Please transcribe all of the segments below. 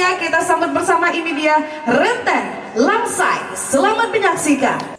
selanjutnya kita sambut bersama, ini dia Renten Langsai. Selamat menyaksikan.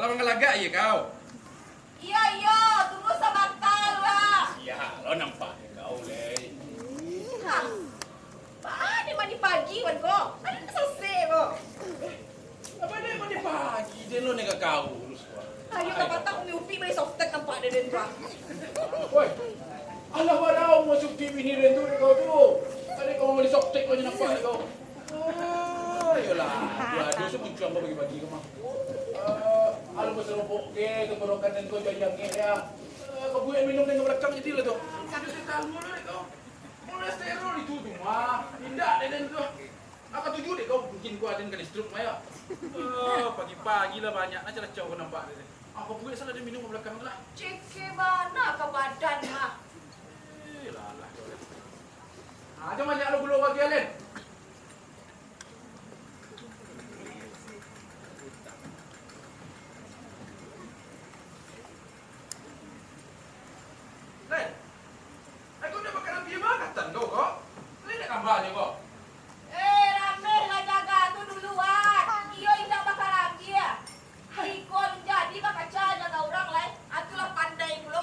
Alam ngelagak ya kau? Iya, tunggu sebentar lah. Ya, lo nampak kau leh. Hah, di mandi pagi wan kok. Ada selesai kok. Apa dia mandi pagi? Dia lo nega kau urus kau. Ayo kau patah umi upi beri softtek nampak dia dendra. Woi, alah wadau masuk TV ni rentu kau tu. Tadi kau beli softtek kau nampak kau. Oh, yolah. Dia sebut apa bagi-bagi kau mah. Alam berserupuk ke tenggorokan dan kau jangan ya. Kau buat minum dengan belakang jadi lah tu. Ada setal mula kau. Kolesterol itu cuma tidak dan tu. Aku tuju deh kau bikin gua ada kali stroke maya. Pagi-pagi lah banyak aja lah kau nampak deh. Aku buat salah dia minum belakang lah. Cek mana ke badan mah? Lah. Ada banyak lo gula bagi Alen. Ikon jadi bakal jaga orang lain, atulah pandai pula.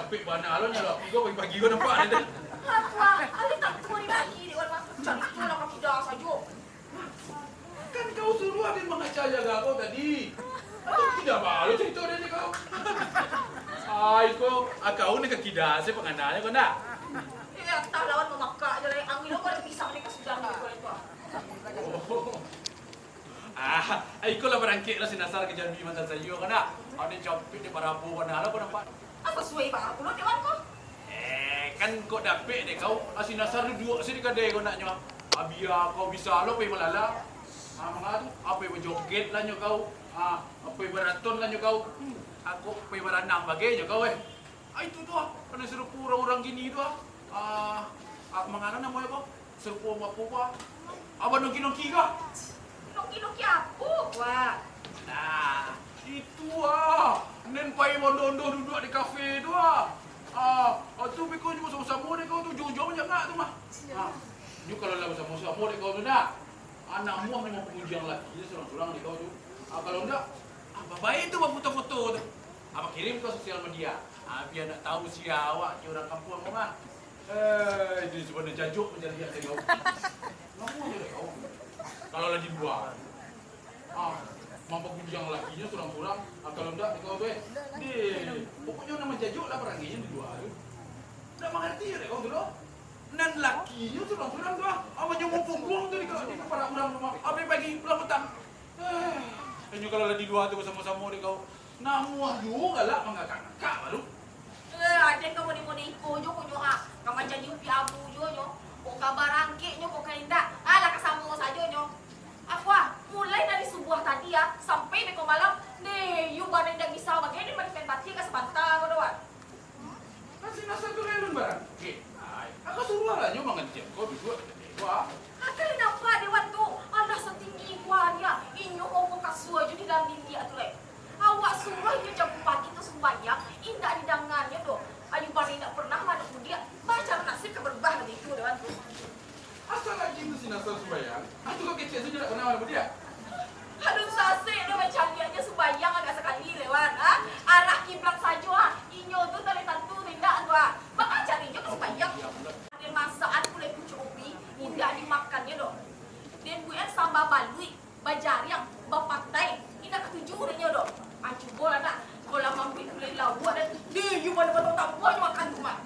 capek bana lo nyala. Gue pagi-pagi gue nampak ada. Apa? Ali tak turi lagi di orang macam itu lah kaki dah saja. Kan kau suruh ada mengaca jaga kau tadi. Aku tidak malu cerita dia ni kau. Ay, kau ni kekidah saya pengananya kau nak. Ya, tak lawan memakak je lah. Angin aku ada pisang ni kesudah ni kau itu. Iko lah berangkit lah sinasar ke Jambi mantan saya kau nak. Ada capek di Parapu kau nak lah kau nampak. Apa suai bang aku ni wan kau? Kan kau dapet deh kau. Sinasar tu dua sini kadai kau nak nyawa. Biar kau bisa lo pergi melala. Mga tu, apa yang berjoget lah nyo kau. Apa yang beraton lah nyo kau. Aku pergi berenang bagai nyo kau itu tu kena serupu orang-orang gini tu mengana namanya kau? Serupu apa? Abang noki-noki kah? Noki-noki apa? Wah. Nah, itu Nen pai mondo-ondo duduk di kafe tu tu pikir cuma sama-sama dek kau tu jauh-jauh macam nak tu mah. Ju kalau lah bersama-sama dek kau tu nak. Anak muah memang pengujian lagi dia sorang-sorang dek kau tu. Kalau enggak, apa baik tu buat foto-foto tu. Apa kirim ke sosial media. Biar nak tahu siapa orang kampung kau mah. Itu sebenarnya jajuk mencari dia kau. Ngamu je dek kau. Kalau lagi dua. Mampu kunjung lakinya surang-surang, kalau enggak di kau pokoknya nama jajuk lah peranginya di dua tu. Enggak mengerti ya kau tu loh. Nan lakinya surang-surang tu apa nyomong punggung tu di kepala orang rumah. Apa pagi pulang petang. Hanya kalau lagi dua tu bersama-sama di kau. Namuah juga lah mengakak-akak baru. Ada kau moni-moni iko jo kunyo kamu jadi upi abu jo nyo. Kok kabar angke nyo kok kainda. Lah kasambung saja nyo. Aku mulai dari subuh tadi sampai beko malam nih you barang tidak bisa bagaini makin bati ke sebentar kau doang. Kasih nasi tu relun barang. Aku suruh lah nyo mengencet kau duduk. Wah. Akal nampak dewan tu ada setinggi kuahnya. Inyo ngomong kasua je di dalam diri tu leh. Awak suruh inyo jam pagi tu sembahyang indah didangannya tu. Ayu barang tidak pernah mana dia baca nasib keberbah itu dewan tu. Asal lagi tu si nasal sembahyang. Itu kau kecil saja nak kenal sama dia. Aduh sasek dia macam dia sembahyang agak sekali lewat. Arah kiblat saja. Inyo tu tali tentu tidak tu. Bakal cari inyo ke sembahyang. Ada masakan kulai pucuk ubi indah dimakannya doh. Dan buat sambal balui, bajariang, bapatai. Indah ketujuh dia doh. Cuba lah nak. Kalau mampu kulai lawa dan dia you mana tak buat makan tu mah.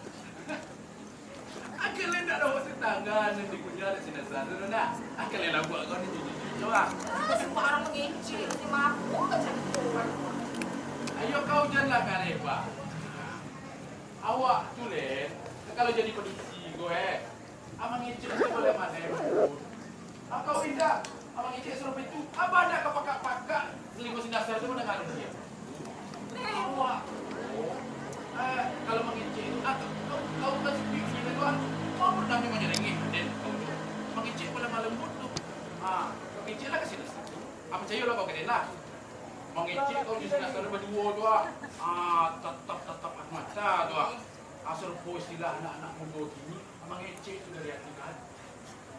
Akal nak dah masuk tangan nanti punya ada sini sana tu nak. Akal nak buat kau ni jadi coba. Semua orang mengecil ni mampu macam tu. Ayo kau janganlah kareba. Awak tu len, kalau jadi polisi gue, abang ngecek tu boleh mana pun. Kau indah, abang ngecek suruh itu. Abang nak kau pakak-pakak lima sinasar tu mana kalau dia. Awak. Kalau mengecek itu, kau kan sepi tu kau pernah memang nyerengin dan kau tu mengecek malam-malam pun tu. Mengecek lah ke sinasar. Apa percaya lah kau kena lah. Mengecek kau di sinasar berdua tu tetap mata tu asal po istilah anak-anak muda kini mengecek tu dari hati kan.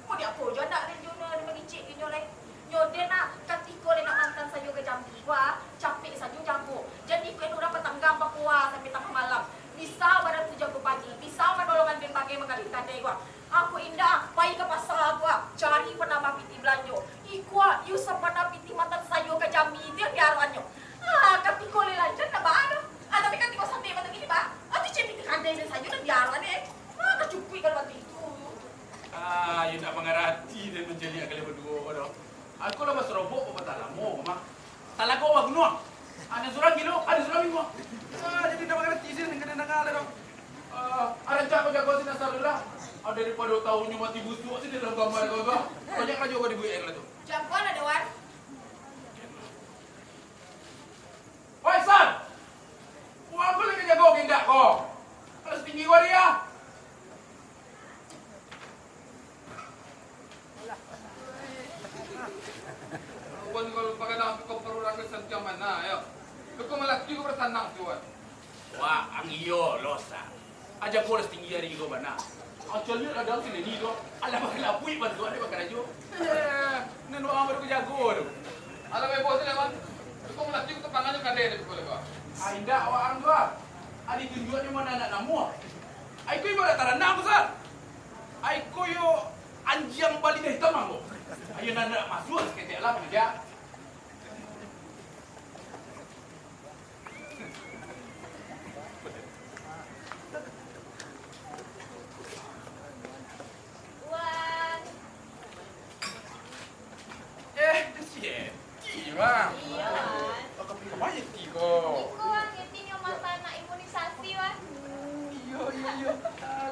Kau dia apa je nak dia nak mengecek dia leh. Nyoden nak ketika dia nak mantan saja ke Jambi gua, capek saja jambu. Jadi kau orang petanggang Papua sampai tengah malam. Bisa pada 7 pagi, bisa menolongan ben pakai mengalihkan dia gua. Aku indah, pergi ke pasar gua, cari penambah piti belanja. Ikwa, you sepana piti mantan sayo ke Jambi dia biarannya. Ketika le lanjut nak baru. Tapi ketika sampai macam ini bah, tu cipit kandai dan sayo dan biaran kecupi kan waktu itu. You nak mengerti dan menjadi kalian berdua doh. Aku lah masuk robok apa tak lama mah. Tak lagu awak gunung. Ada surang gilo, ada surang minggu. Jadi tak mengerti sih dengan dengar doh. Ada cak kau jago sinasar lah. Ada daripada tahunya mati busuk sih dalam gambar kau tu. Banyak aja kau dibuat air lah tu. Jampuan ada wan. Oi San. Wah boleh ke jago enggak kau? Kalau setinggi gua dia. Kalau pagkatapos ko parurang sa tiyaman na, ayo. Kung malaki ko bertanang tuan. Wah, ang iyo losa. Aja ko tinggi hari ko bana. Actually ada sini ni do. Ala maglapui ba do ada bakarajo. Nanu amar ko jago do. Alam mo po sila man. Kung malaki ko pangalan ka din ko ko. Indah awak ang dua. Ali tunjuan ni mana anak namu. Ai ko ibarat taranang ko sa. Ai ko yo anjang bali deh tamang ko. Ayo nanda masuk sekete alam dia. Wan. Siye. Gimana? Iya, Wan. Apa banyak tiko? Iko Wan, ngeting yung mata na imunisasi, Wan. Iyo.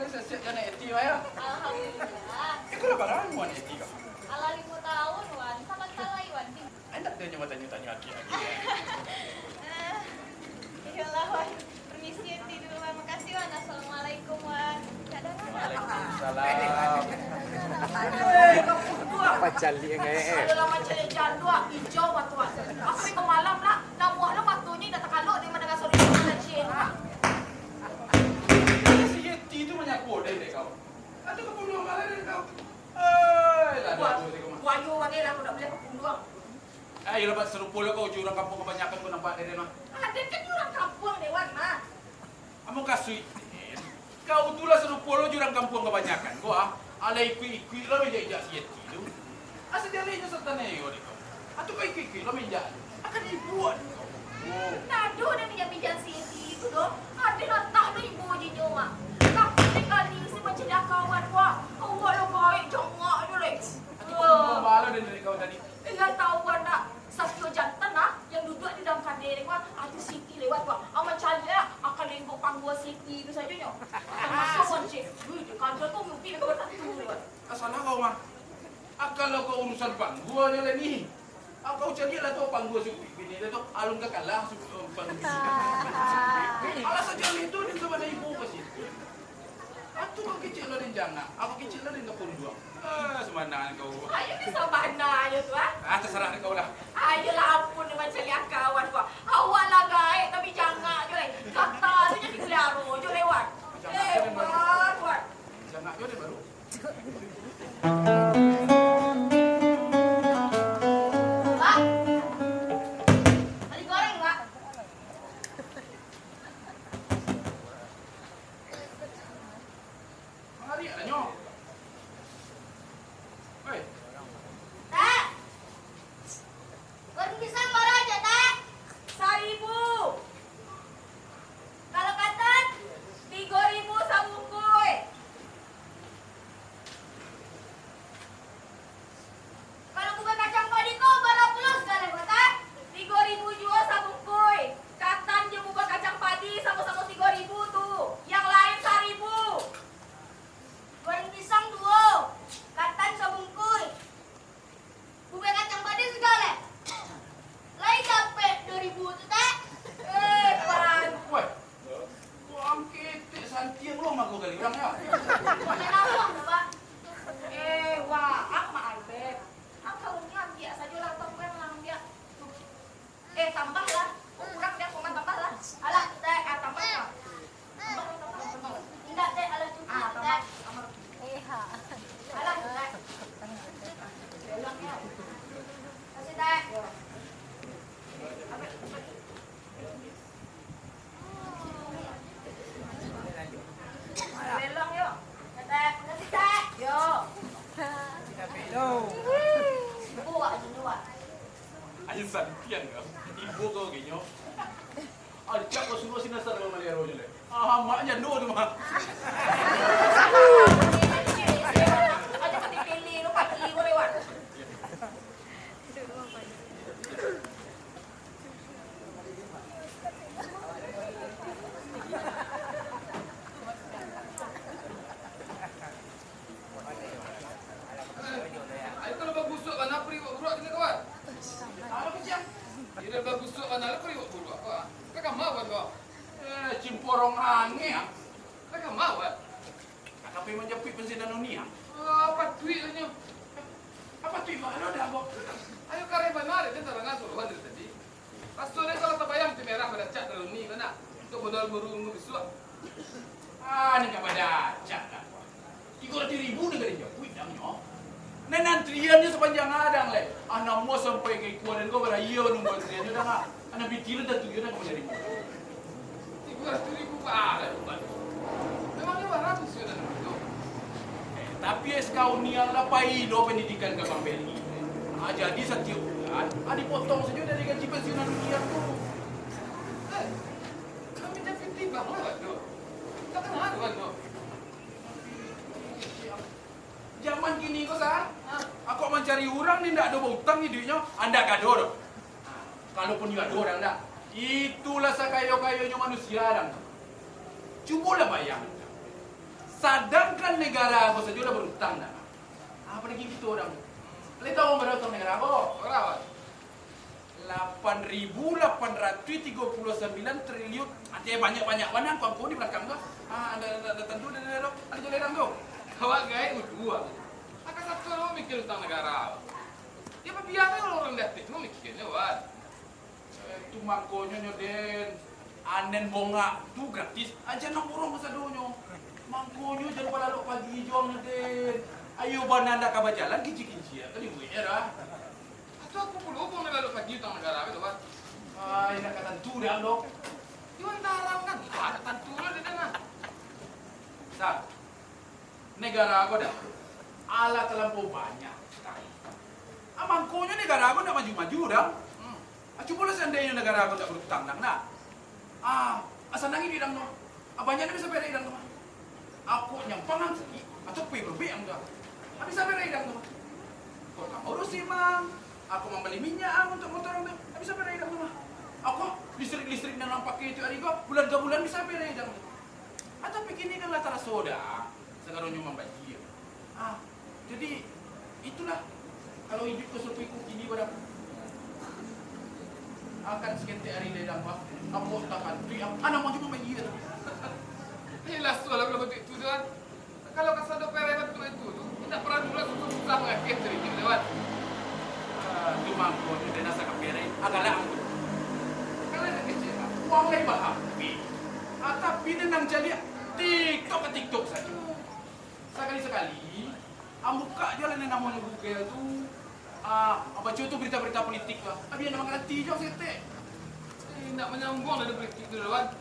Saya siap jana eti ya. Alhamdulillah. Iko lah barang mo eti ka. Ala 5 tahun, Wan. Samantalay, Wan. Enak dia tanya lagi. Iyalah, Wan. Permisi Eti dulu, Wan. Makasih, Wan. Assalamualaikum, Wan. Dadah, Wan. Waalaikumsalam. Pacali yang kayak Ada lama cele jandua, hijau batu, Wan. Aku itu malam lah. Namuah lo batunya datang kalau di mana sore dan cina. Si eti itu menyapu deh kau. Ada kebunuhan malah deh kau. Wayu, Wan. Aku tak boleh kepunduang. Ayo lepas serupul kau jurang kampung kebanyakan kau nampak dari mana? Ada kan orang kampung, Dewan, mah. Kamu kasih. Kau itulah serupul jurang kampung kebanyakan. Kau ala ikui lah menjadi si eti itu. Asal dia lagi serta nego deh kau. Atau kau ikui lah menjadi. Akan dibuat kau. Oh. Nado dia pinjam si Eti itu dong. Ada letak do ibu je mak. Tapi kali si macam dah kawan wah. Awak lo baik jongak je leh. Kau malu dari kau tadi. Enggak tahu anda Sasio jantan yang duduk di dalam kadere wah. Ada Siti lewat wah. Aman canda akan lenggok panggua Siti itu saja nyo. Masuk kunci. Di kantor tu mungkin kau tak tahu lewat. Asal kau mah. Akal kau urusan pangguan ni ni. Kau carilah tu pangguan suku ini tu alung kalah suku pangguan. Alas saja itu dia kepada ibu ke situ. Atu kau kecil lah dan jangan. Aku kecil lah dan kau pun dua. Semana kau. Ayo bisa mana ayo tu Terserah kau lah. Ayolah ampun macam lihat kawan gua. Awak lah gaik tapi jangan je leh. Kata tu jadi kelaro je lewat. Wan. Jangan kau dia baru. Pak. Nasi goreng, Pak. Mari ada nyok. Hei. Teh. Goreng pisang baru aja, Teh. 1.000. Kalau katan 3.000 sabungkui. Kalau buka kacang padi kau berapa puluh sekali, Teh? 3.000 juga sabungkui. Katan je buka kacang padi sama-sama 3.000 tuh. Yang lain 1.000. Goreng pisang 2. Katan sabungkui. Buka kacang padi segala. Lain dapat 2.000 tu, Teh. Pan. Woi. Kau angkit santiang lo mak kau kali orang ya. Makan apa, Pak? Wah, aku mah albet. Aku tahunya biasa saja lah, tahu kan lang dia. Tambahlah. Kurang dia koma tambahlah. Alah, Teh, tambah lah. Tambah. Enggak, Teh, alah cukup, Teh. Alah, Teh. Belong ya. Kasih, Teh. Belong yuk. Teh, kasih, Teh. Yo. Buat aja dua. Ayo santiang kau. Ibu kau gini. Ajak kau suruh sini nasar kau melihat rojo le. Maknya no tu mah. Aja pati pilih, lu pati gue lewat. Ayo kalau bagusuk kan apa riwak buruak kita kawan? Apa kecil? Dia bagusuk kan apa riwak buruak kawan? Kakak mau kan kau? Cimporong angin ya. Kakak mau kan? Tapi menjepit pensiunan dunia. Apa tweetnya? Apa tu ibu ada apa? Ayo karya benar itu terang asal kan dari tadi. Pas sore kalau terbayang di merah pada cat dalam ni mana? Untuk modal burung besar. Ni kau pada cak dah. 3.000 negara dia. Kuidangnya. Nen antriannya sepanjang adang le. Anak mau sampai ke kuaran kau pada iya nunggu antriannya dah. Anak bitil dah tu dia nak menjadi. 3.000 200.000 pak. Memangnya mana sudah itu? Tapi kau niang lah paido pendidikan ke Bang Beli. Jadi setiap bulan, dipotong saja dari gaji pensiunan dunia tu. Kami dah 50 bang lah tu. Tak kenal tu. Zaman kini kau sah, aku mencari orang ni tidak ada hutang hidupnya, anda kado dong. Kalaupun dia ada orang dah, itulah sekayo-kayonya manusia orang. Cubalah bayang. Sedangkan negara aku saja dah berhutang dah. Apa lagi kita orang? Kalian tahu berapa hutang negara aku? Berapa? 8.839 triliun. Ada banyak-banyak mana kau di belakang kau? Ada tentu ada jalan kau. Kawak gaya berdua. Akan satu orang mikir tentang negara. Dia apa biasa kalau orang lihat itu mikirnya wan. Itu mangkonya nyoden. Anen bonga tu gratis. Aja nang burung masa donyo. Mangkonya jangan pada lo pagi juang nyoden. Ayo bananda kaba jalan kici-kici ya. Kali gue era. Atau aku perlu pun lalu pagi tentang negara itu wan. Ini nak kata tu dah lo. Iwan tarang kan? Ada tentu lah di tengah. Sah. Negara aku dah alat terlampau banyak sekali. Mangkonya negara aku dah maju-maju dah. Coba seandainya negara aku tak berhutang nak. Asal nangi di dang no. Abangnya bisa beri dang no. Aku nyampangan sekali atau pergi berbiang dah. Bisa beri dang no. Kau tak urus sih mang. Aku membeli minyak untuk motor tu. Bisa beri dang no. Aku listrik yang nampak itu hari kau bulan ke bulan bisa beri dang no. Atau begini kan latara soda. Sekarang cuma bagi. Jadi itulah kalau hidup kesepiku ini pada akan sekitar hari ledang pak. Aku takkan tu anak mau cuma bagi. Jelas tu lah kalau begitu tuan. Kalau kasado pere betul itu tu tidak pernah dulu susah mengakit cerita lewat. Cuma aku dia nasa kapere agaklah aku. Kalau ada kecil, uang lain baham. Tapi dia nang jadi TikTok saja. Sekali-sekali, buka je lah namanya Google tu. Apa tu berita-berita politik lah. Abi nak mengerti je setek. Nak menyambung ada politik tu lewat.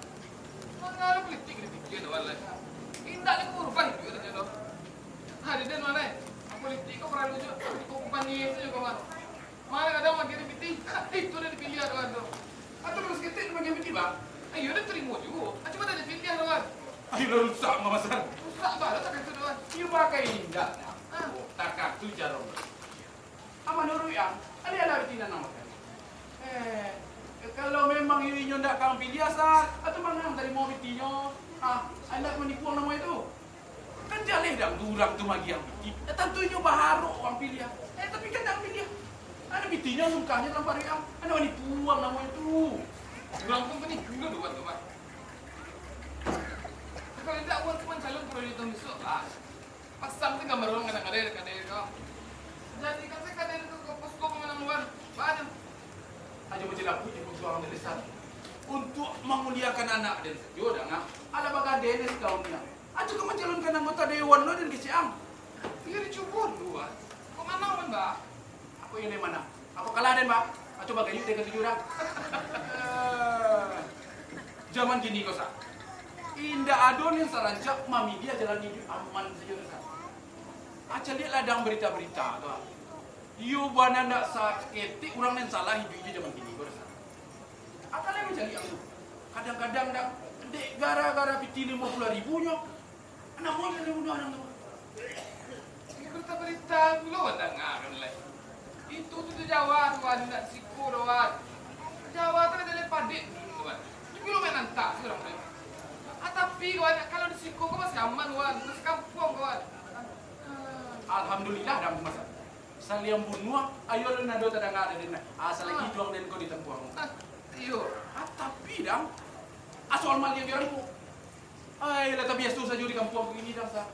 Mana ada politik di fikir lewat lah. Indah ni kurban itu ada jodoh. Hari dan mana? Politik kau perlu je. Kau kumpani itu juga kan. Mana kadang lagi dipilih, itu dah dipilih lewat tu. Atau terus kita tu bagi pilih bang. Ayo dah terima juga. Cuma dah dipilih lewat. Ayo dah rusak masalah. Tak balas tak itu lewat. Dia pakai indah. Takak tu jarum. Menurut yang ada betina nama kan. Kalau memang ini ndak kang pilih asal atau mana dari mau bitinyo, anda menipu nama itu. Kan jaleh dah durang tu magi yang pilih. Tentunya baharu orang pilih. Tapi kan dah pilih. Ada bitinyo sungkahnya dalam pariam. Anda menipu nama itu. Durang pun ni guna buat tu pak. Kalau tidak buat cuma calon perlu hitung besok lah. Pasang tu gambar orang kadang-kadang kau. Jadi kan saya kadang itu posko pemenangan banyak. Aja macam lapu je perjuangan dari sana. Untuk memuliakan anak dan sejodoh ngah. Ada bagaden kau ni. Aja kau mencalonkan anggota dewan lo dan kesiang. Dia dicubur dua. Kau mana kan mbak? Aku yang dari mana? Aku kalah dan mbak. Coba gayut dengan jurang. Zaman kini kau sah. Indah adon yang sarancak mami dia jalan hidup aman saja sah. Aca lihat ladang berita-berita tu. You bana ndak sakit, orang yang salah hidupnya zaman kini kau sah. Apa lagi mencari aku? Kadang-kadang dak dek gara-gara piti 50.000 nya. Anak mau jadi bunuh anak tu. Berita-berita dulu dah ngaran lah. Itu tu Jawa tu ada nak siku doan. Jawa tu ada padik tuan. Itu lo main nantak sekarang ni. Tapi kawan kalau di siku kau masih aman kawan, masih kampung kawan. Alhamdulillah dah masa. Saliam bunuh, ayo lu nado tadang ada dina. Asal lagi juang dan kau ditempuang. Iyo. Tapi dang, asal mal yang dia ribu. Ay, lah tapi biasa saja di kampung begini dah sah.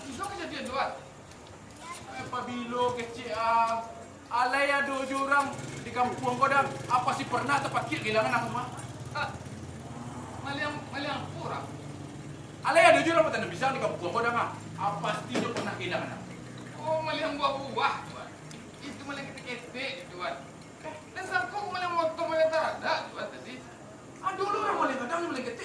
Itu kejadian tuan. Apabila kecil alay ada jurang di kampung kau dah. Apa sih pernah tempat kira kehilangan aku mah? Maliang kurang. Alay ada jurang apa bisa di kampung kau dah mah? Pasti dia pernah kehilangan aku. Oh, maliang buah-buah tuan. Itu maliang ketek-ketek tuan. Dan sangkau maliang motor maliang tak ada tuan tadi. Dulu orang boleh kadang boleh ketik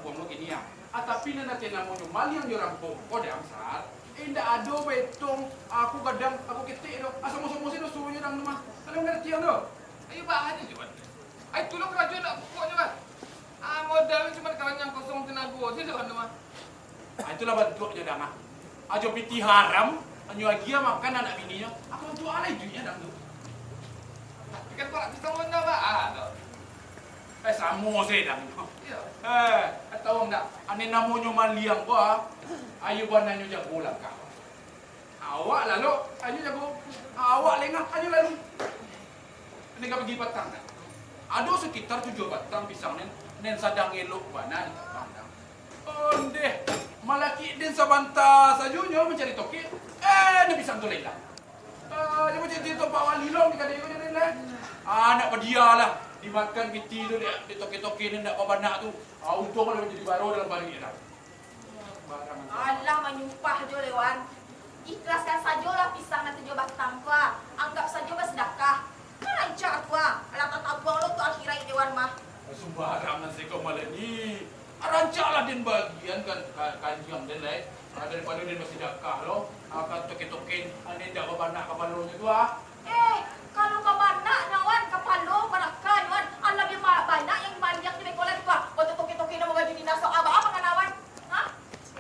kampung mo gini ya. Tapi na natin na mo yung mali ang yorang po ko dam sar. Inda ado betong aku kadang aku kiti do. Asa mo sino suyo nang nama. Alam ngerti yan do. Ayo bahan aja Wan. Ay tulong raja nak pokoknya Wan. Modalnya cuma keranjang kosong tenaga aja Wan mah. Itulah bentuknya dama. Ajo piti haram, anyo agia makan anak bininya. Aku untuk alai dunia dam tu. Ikan kok bisa mana ba? Samo saya dam. Iya. Tahu enggak? Ane namanya maliang gua. Ayo gua nanyo jago lah kau. Awak lalu, ayo jago. Awak lengah, ayo lalu. Ini kau pergi batang. Ada sekitar 7 batang pisang nen sadang elok banan. Ondeh, malaki din sa banta sa junyo mencari toki. Ni pisang tu lelah. Dia macam itu bawa lilong di kadang itu ni lah. Anak pedia lah. Dimakan biti tu dia toki-toki ni nak bawa tu. Untung kalau menjadi baru dalam bari dah. Allah menyumpah jo lewan. Ikhlaskan sajalah pisang nanti jo batang tua. Anggap saja bersedekah. Rancak tua. Alah tak buang lo tu akhirat dewan mah. Sembarang nasi kau malah ni. Rancaklah din bagian kanjang din lah. Daripada din bersedekah lo. Akan toki-tokin ane dak bawa kapalnya tu ah. Kalau kabanak nyawan kapalo baraka nyawan. Allah dia banyak yang banyak di bekolan tua. Waktu toki-toki na mga junina so apa nganawan? Ha?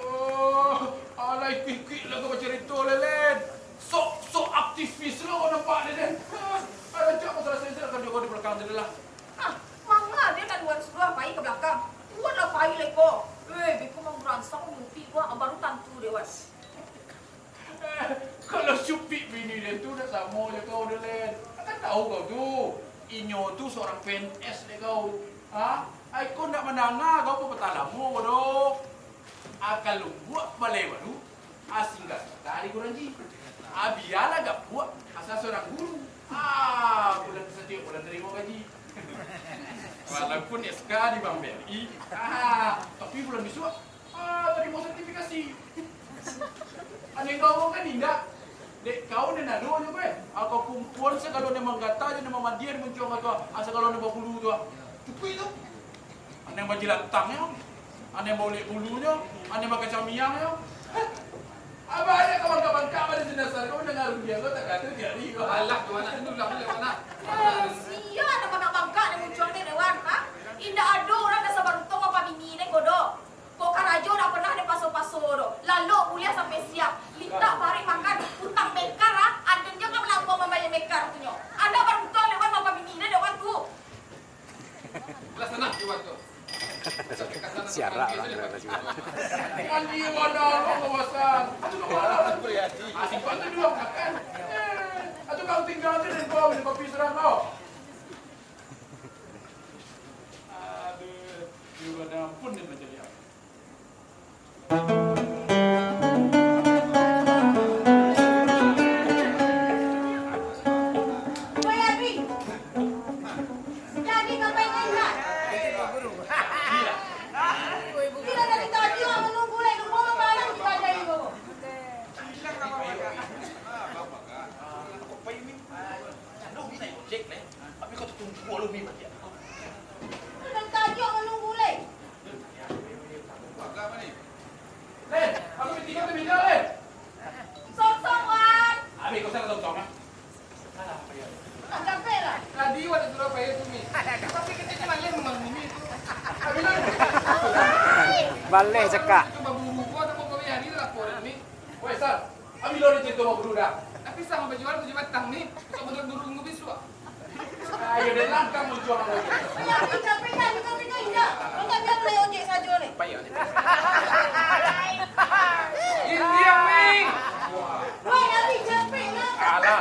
Oh, alay pikik lah kau bercerita lelen. So aktivis lo kau nampak ni den. Rancak kau selesai akan dia kau di belakang dia lah. Manga dia nak luar sebelah pai ke belakang. Tuan lah pai leko. Beko mang ransak mimpi gua baru tantu dia was. Kalau supik bini dia tu dah sama je kau dia len. Kan tahu kau tu. Inyo tu seorang PNS dia kau. Ha? Ai kau nak menanga kau apa petalamu kau do. Akal lu buat balai baru. Asing gas dari kuranji. Biarlah gak buat asal seorang guru. Bulan setiap bulan terima gaji. Walaupun SK di Bank BRI. Tapi bulan besok terima sertifikasi. Aneh kau kan tidak. Dek kau ni nak doa je kan. Aku kumpul kalau ni menggata je nama mandian muncul atau asal kalau ni berbulu tu. Cukup itu. Aneh bajilat tangnya. Aneh boleh bulunya. Aneh makan camiangnya. Abah ada kawan-kawan kau ada di dasar kau dengar dia kau tak kata dia ni. Alah tu anak itu lah boleh mana. Sia ada bangka-bangka ni muncul ni dewan. Indah ada orang dah sabar untung apa bini ni godo. Kok karajo dah pernah ada paso-paso do. Lalu kuliah sampai siap. Lita pari makan utang bekar adanya kan melakukan membayar bekar tu nyo. Ada beruntung lewat apa bini ni dewan tu. Belah sana Iwan tu. Siarak lah juga. Mandi mana lo kawasan. Asyik bantu dua makan. Atau kau tinggal di kau di kopi serang kau. Aduh, juga dah pun dia menjadi apa? Jadi ngapain enggak? Tidak dari tadi orang menunggu lagi nunggu malam kita jadi kau. Tapi kau tunggu lu mi baca. Dari tadi orang menunggu lagi. Len, aku bertiga tu bina Len. Song-song wan. Abi kau sana tong ah. Tak capek lah. Tadi Iwan ada Surabaya tu Mi. Tapi kita cuma lihat memang Mimi tu. Abi Len. Balik cekak. Coba buru kau atau kau hari tu lapor Mi. Wei Sal, Abi lo ni cerita mau guru dah. Tapi sama berjual tu batang ni. Kau betul dulu nunggu bisu. Ayo dia langkah muncul orang lagi. Capek dah, kita indah. Enggak biar boleh ojek saja ni. Ini yang Mi. Wah, Abi capek lah. Alah.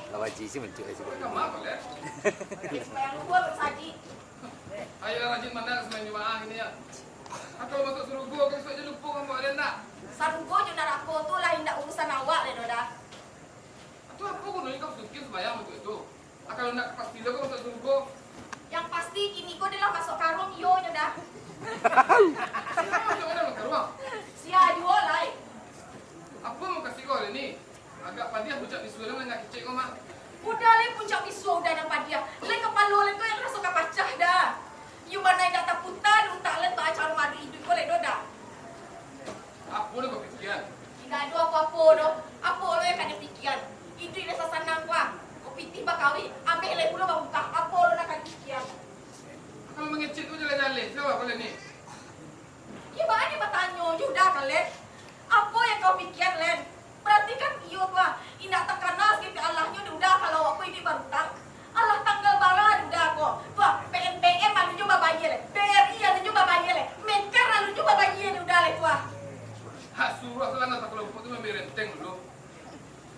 Lawan GC mencuk aja. Kamu apa le? Supaya lu gua bersaji. Ayo rajin mandang semain Jumaah ini ya. Atau masuk suruh gua kan aja lupa kamu ada nak. Sarunggo jeung narako tuh lain dak urusan awak le doda. Atau apa gua kau sukin sembayang untuk itu. Kalau nak pasti lo kau masuk suruh gua. Yang pasti kini gua adalah masuk karung yo doda. Macam mana nak ruang? Sia jual lai. Apa mau kasih kau ini? Agak padiah bucak di suara nak kecek kau mak. Udah le puncak bisu udah nampak dia. Le kepala le kau yang rasa kapacah dah. You mana yang tak putar utak le tak acara madu hidup kau le doda. Apa lo kau fikir? Tidak ada apa-apa doh. Apa lo yang kena pikiran? Itu dia sasanang gua. Kau pitih bakawi, ambil le pula bang buka. Apa lo nak kena pikiran? Kalau mengecek tu jalan-jalan, siapa kau ni? Ya banyak bertanya juga kalian. Apa yang kau pikir Len? Berarti kan iyo tua. Indah terkenal seperti Allahnya udah kalau aku ini berutang. Allah tanggal bara udah kok. Tua PNBM lalu juga bayar le. BRI lalu juga bayar le. Medcar lalu juga bayar udah le tua. Hak suruh selana tak kelompok tu memang renteng dulu.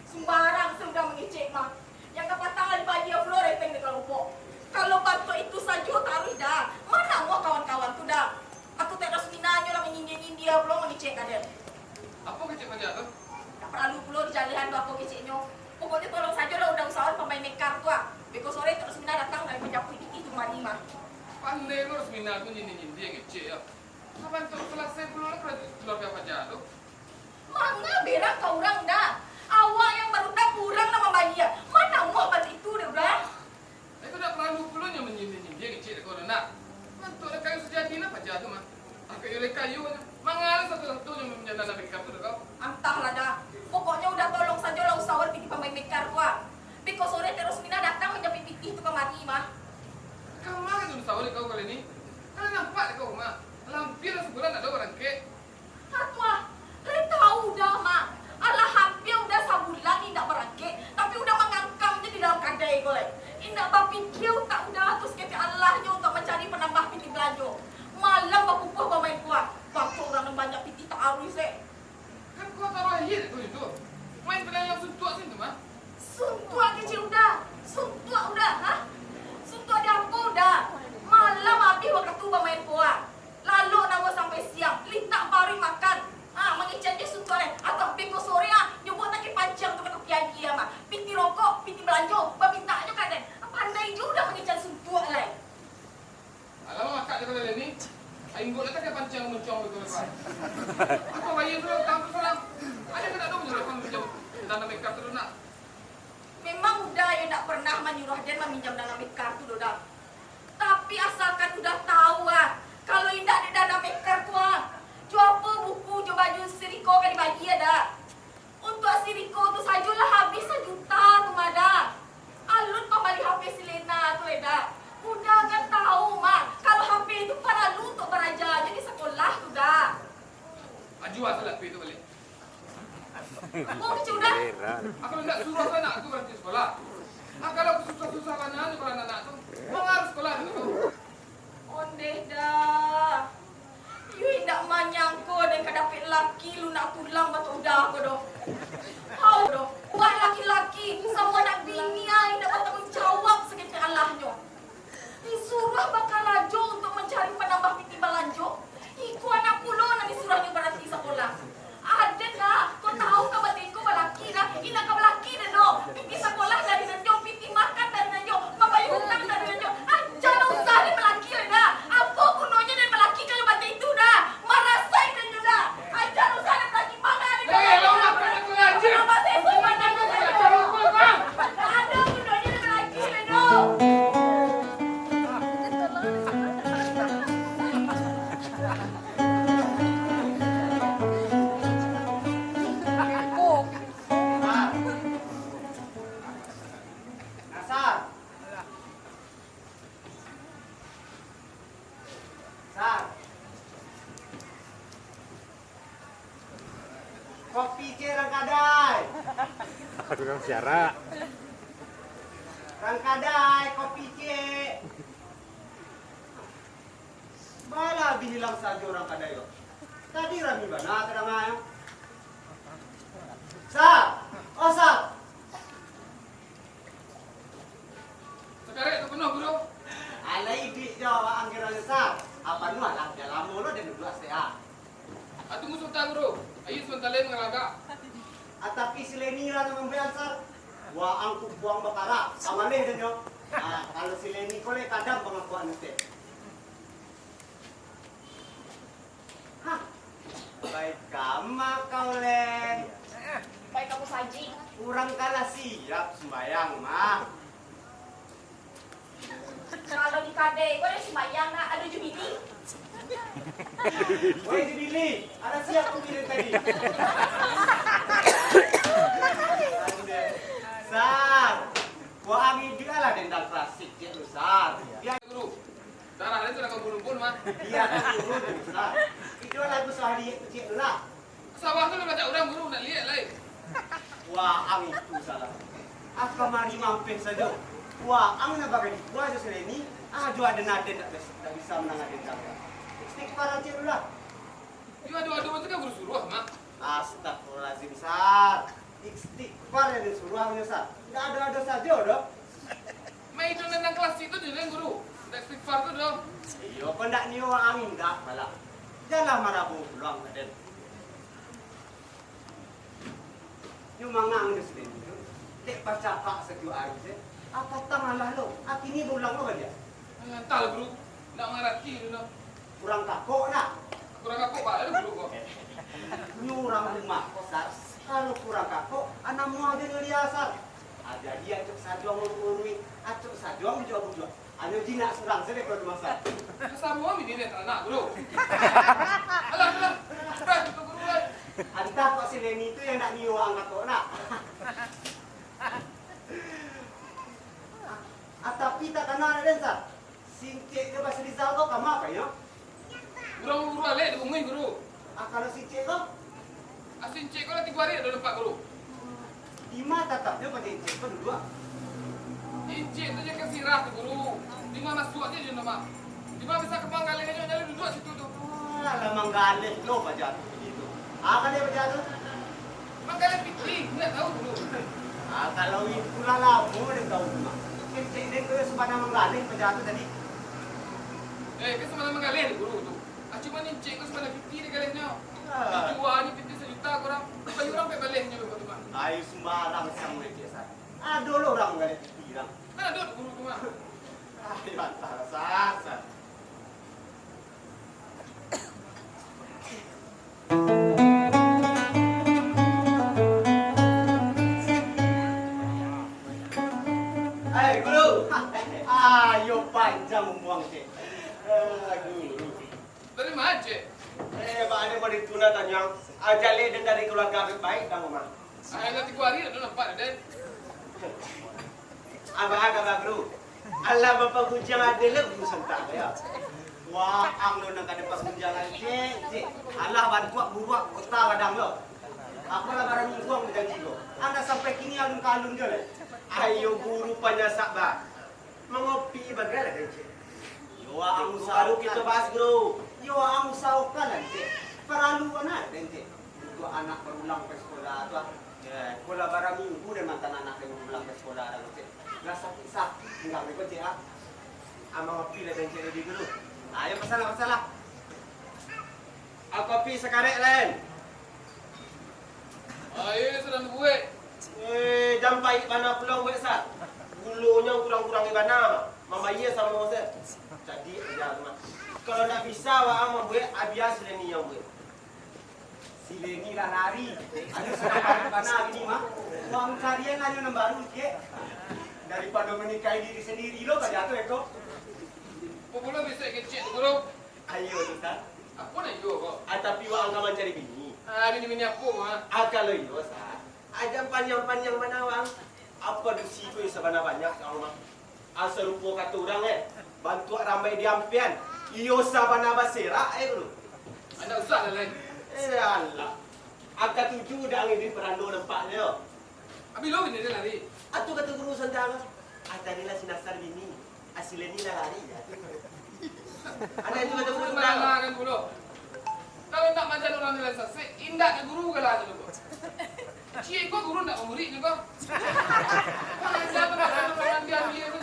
Sembarang sudah mengecek mah. Yang dapat tangan bayar floor renteng di kelompok. Kalau bantu itu saja taruh dah. Mana mau kawan-kawan tu dah. Aku terus minanya lah menyinyin dia belum mengecek kader. Apa kecek aja tu? Tak perlu pula dijalihan apa keceknya. Pokoknya tolong saja lah udah usahawan pemain mekar tu ah. Beko sore terus mina datang dari penjapu itu mani mah. Pandai lu harus minat tu nyinyin dia ngecek ya. Kapan tu selesai belum nak keluarga aja tu? Mana berak kau orang dah. Awak yang baru tak kurang nama bayar. Mana mau bantu itu dah udah. Itu tak perlu pula yang menyinyin dia ngecek kau nak. Mantu ada kayu sejati nak aja tu mah. Aku oleh kayu mangal satu-satu yang menjadi nabi kamu tu kau. Entahlah dah. Pokoknya udah tolong saja lah usahawan pergi pemain mekar tu ah. Beko sore terus mina datang menjadi pitih tu kemari mah. Kamu mana tu tahu kau kali ni? Kalau nampak kau mah. Lampir sebulan ada orang ke. Hatwa, le tahu dah mak. Alah hampir udah sebulan tidak berangkat, tapi udah mengangkang je di dalam kadai kau le. Indak berpikir tak udah terus kata Allahnya untuk mencari penambah piti belanja. Malam berpupuh bermain kuat. Bapa orang yang banyak piti tak arus Kan kau taruh akhir kau itu. Main pedang yang suntuk sini tu mah. Suntuak kecil udah. Suntuak udah, ha? Apa bayar dulu kampus orang? Ada kena dong nyuruh pinjam dana makeup dulu nak. Memang udah ya tak pernah menyuruh dia meminjam dana kartu doang. Tapi asalkan udah tahu kalau indah ada dana kartu jual apa buku, jual baju siriko kan dibagi ada. Untuk siriko tu sajalah habis 1 juta tu mada. Alun pembali HP si Lena tu Leda. Udah kan tahu mak, kalau HP itu perlu untuk belajar jadi sekolah tu dah. Aju asal lah itu balik. Oh kecil udah. Aku nak suruh anak tu berhenti sekolah. Kalau aku susah-susah kan kalau anak tu, mau harus sekolah dulu. Ondeh dah. You indak manyangko dan kadapit laki lu nak tulang batu udah ko doh. Hau doh. Wah laki-laki sama nak bini indak bertanggung jawab sakit Allahnya. Disuruh bakal rajo untuk mencari penambah piti balanjo. Iku anak pulo nak disuruhnya berhenti sekolah. Ada nak, kau tahu kau batiko balaki nak, ina kau balaki dah no. Piti sekolah dari nanjo, piti makan dari nanjo, membayar hutang dari nanjo. Jangan usah dia balaki dah. Apa gunanya dia balaki kalau batu itu dah? Marasain dan juga. Jangan usah dia balaki mana ni dah. Lo nak kena ngaji. Apa saya semua nak ngaji. Ada gunanya dia balaki dah no. Kopi je Rangkadai. Tukang siara. Rangkadai kopi je. Malah bilang saja Rangkadai yo. Tadi Rami bana kadang ayo. Sa, oh sa. Sekarang itu penuh guru. Alai di Jawa anggaran sa. Apa nu alah dalam mulut dan dua STA. Tunggu sebentar guru. Ayo sebentar lain ngelaga. Atapi sileni ra nang membayar wa angku buang bakara. Amane dan yo. Kalau sileni kole kadang pengakuan teh. Hah. Baik kamu kau len. Baik kamu saji. Kurang kalah siap sembayang mah. Kalau di kade, kau ada sembayang nak ada jubili. Woi dibili, ada siap tuh bilang tadi. Sar, gua angin juga lah dendang klasik ya lu Sar. Dia Guru. Darah lain sudah kau bunuh mah. dia turun dari Sar. Itu lagu sehari itu cik lah. Sawah tu baca orang guru nak lihat lain. Wah angin itu salah. Aku mari mampir saja. Wah angin apa gini? Gua aja seleni. Jo ada naden tak bisa menang dendang. Istighfar aja lah. Dia adu-adu macam kan guru suruh mah. Astagfirullahaladzim Sar. Istighfar yang disuruhnya Sar. Tidak ada saja dong. Mai itu tentang kelas itu je guru. Tak istighfar tu dong. Iyo pendak ni orang angin dah malah. Janganlah marabu pulang kaden. Yo mangang ni sedih. Dek baca pak sejuk hari je. Apa tangalah lo? Aki ni berulang lo kan dia? Entah lah guru. Nak mengerti tu dong. Kurang kakok nak. Kurang aku pak ada guru kok. Ni orang rumah Sar. Kalau kurang kakok, anak muah dia ngelia Sar. Ada dia cuk sajuang urui, acuk sajuang jual. Ano jinak surang sedek kalau masa. Sama kami ni tak nak guru. Alah. Berat tu guru lah. Entah kok si Leni itu yang nak niu angkat kok nak. Tapi tak kenal ada Sar. Sincik ke bahasa Rizal kok kamu apa ya? Guru alek dia bungai guru. Kalau sincik kok Asin cik kau lah 3 hari ada nampak guru. di mata tetapnya pada sincik pun dua. Encik tu je kasih rah tu guru. Di mana masuk aja je nama. Di mana bisa kembang galengnya nyali duduk situ tu. Alah manggaleh lo pajatu begitu. Kan dia pajatu? Manggaleh pikir, enggak tahu guru. Kalau itu lah lamu dia tahu cuma. Sincik dia ke sepanjang manggaleh pajatu tadi. Kan sama manggaleh guru tu. Cuma encik kau sebenarnya pikir dia galengnya. Dijual ni pintu 1 juta korang. Bayu orang pergi balengnya begitu kan. Ayo sembarang sama biasa. Ada lo orang manggaleh pikiran. Kan ada guru tu mah. Ayo antara sasa. muang cik. Aduh. Dari mana, Cik? Pak ada mau dituna tanya. Ajale dan dari keluarga baik dah rumah. Saya nanti ku hari ada nampak Den. Abang bro. Allah bapa hujang ada lebih sentak ya. Wah, ang lo nak ada pas hujang cik. Allah bantu buruak kota wadang lo. Apa lah barang uang berjanji lo. Anda sampai kini alun-alun je le. Ayo guru panyasak ba. Mengopi bagaimana kan cik? Yo ang usaha kita bahas bro. Yo ang usaha kan cik. Perlu mana kan cik? Dua anak berulang ke sekolah tu. Ya, sekolah barang minggu dan mantan anak yang berulang ke sekolah dah cik. Nggak sakit-sakit enggak mereka cik ah. Amang kopi lah dan cik lebih dulu. Ayo masalah. Aku kopi sekarang lain. Ayo sudah buat. Jam baik mana pulang buat sah. Bulunya kurang-kurang di mana. Mama iya sama Moses. Jadi aja mah. Kalau nak bisa wa am buat abias Leni yang buat. Si Leni lah lari. Ada sekarang mana ini mah. Uang carian aja yang baru ke. Daripada menikahi diri sendiri lo pada jatuh eko. Pokoknya bisa kecil guru. Ayo Ustaz. Apa nak yo kok? Tapi wa angka mencari bini. Bini aku mah. Kalau yo Ustaz. Ajam panjang-panjang mana wang. Apa dusi ko sa banyak mah. Asa rupo kata orang bantu ramai diampian. Iyo sa bana basera bro. Anda usah lah lain. Allah. Agak tuju dah ngidi perando nampak dia. Abi lo ini dia lari. Atu kata guru santana. Atanilah sinasar bini. Asileni lah lari. Ada itu kata guru santana. Mana kan dulu. Kalau nak macam orang nilai sase, indah ke guru ke lah dulu. Cik kau guru nak murid juga. Pengajar tu nak orang dia dia tu.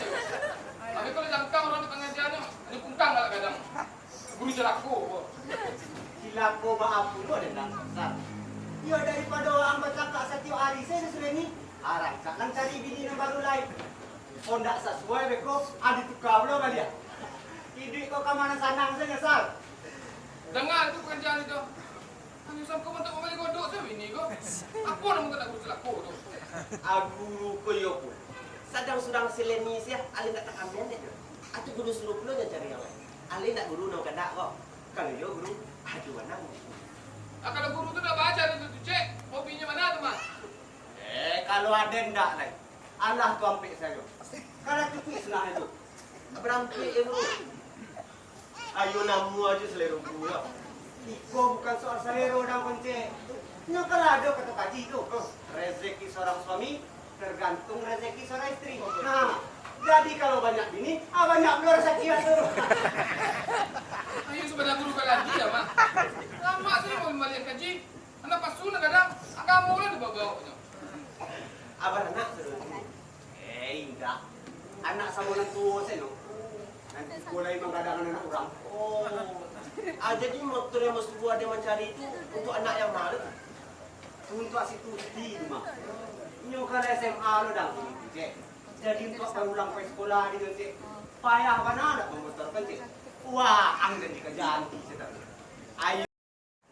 Tapi kalau jangkang orang tu pengajar tu, ada pungkang lah kadang. Guru jelako. Silako maaf dulu ada dalam pasar. Ya daripada orang bercakap setiap hari saya sudah ni. Arang cakap cari bini yang baru lain. Oh tak sesuai beko, ada tukar belum kan dia? Hidup kau ke mana sanang saja sal. Dengar itu pekerjaan itu. Hanya sampai kau tak mau balik kodok saya ini kau. Apa nama kau tak guru jelako tu? Aku koyo pun. Sadang sudang seleni sia, alin nak tak ambil dia. Atu guru suruh pulau yang cari yang lain. Alin nak guru nak kadak kau. Kalau yo guru, aduh mana? Kalau guru tu dah baca tu cek, kopinya mana tu mas? Kalau ada ndak lain. Allah tu ambil saya. Kalau tu kuis senang itu. Berampik bro. Ayo namu aja selera guru. Iko bukan soal selera dan pencet. Nya kalau ada kata kaji itu. Rezeki seorang suami tergantung rezeki seorang istri. Nah, jadi kalau banyak bini, banyak pula rezeki itu. Ayo sebenarnya guru lagi ya mak. Lama sih mau balik kaji. Anak pasun kadang kamu lah dibawa-bawanya. Abang anak sudah. Enggak. Anak sama orang tua saya no. Nanti mulai menggadang anak orang. Oh. Jadi motor yang mesti buat dia mencari itu untuk anak yang malu. Untuk si Tuti mah. Nyo kalau SMA lo dah cek. Jadi untuk pulang ke sekolah di cek. Payah mana nak motor kan cek. Wah, ang jadi kerjaan kita. Ayo.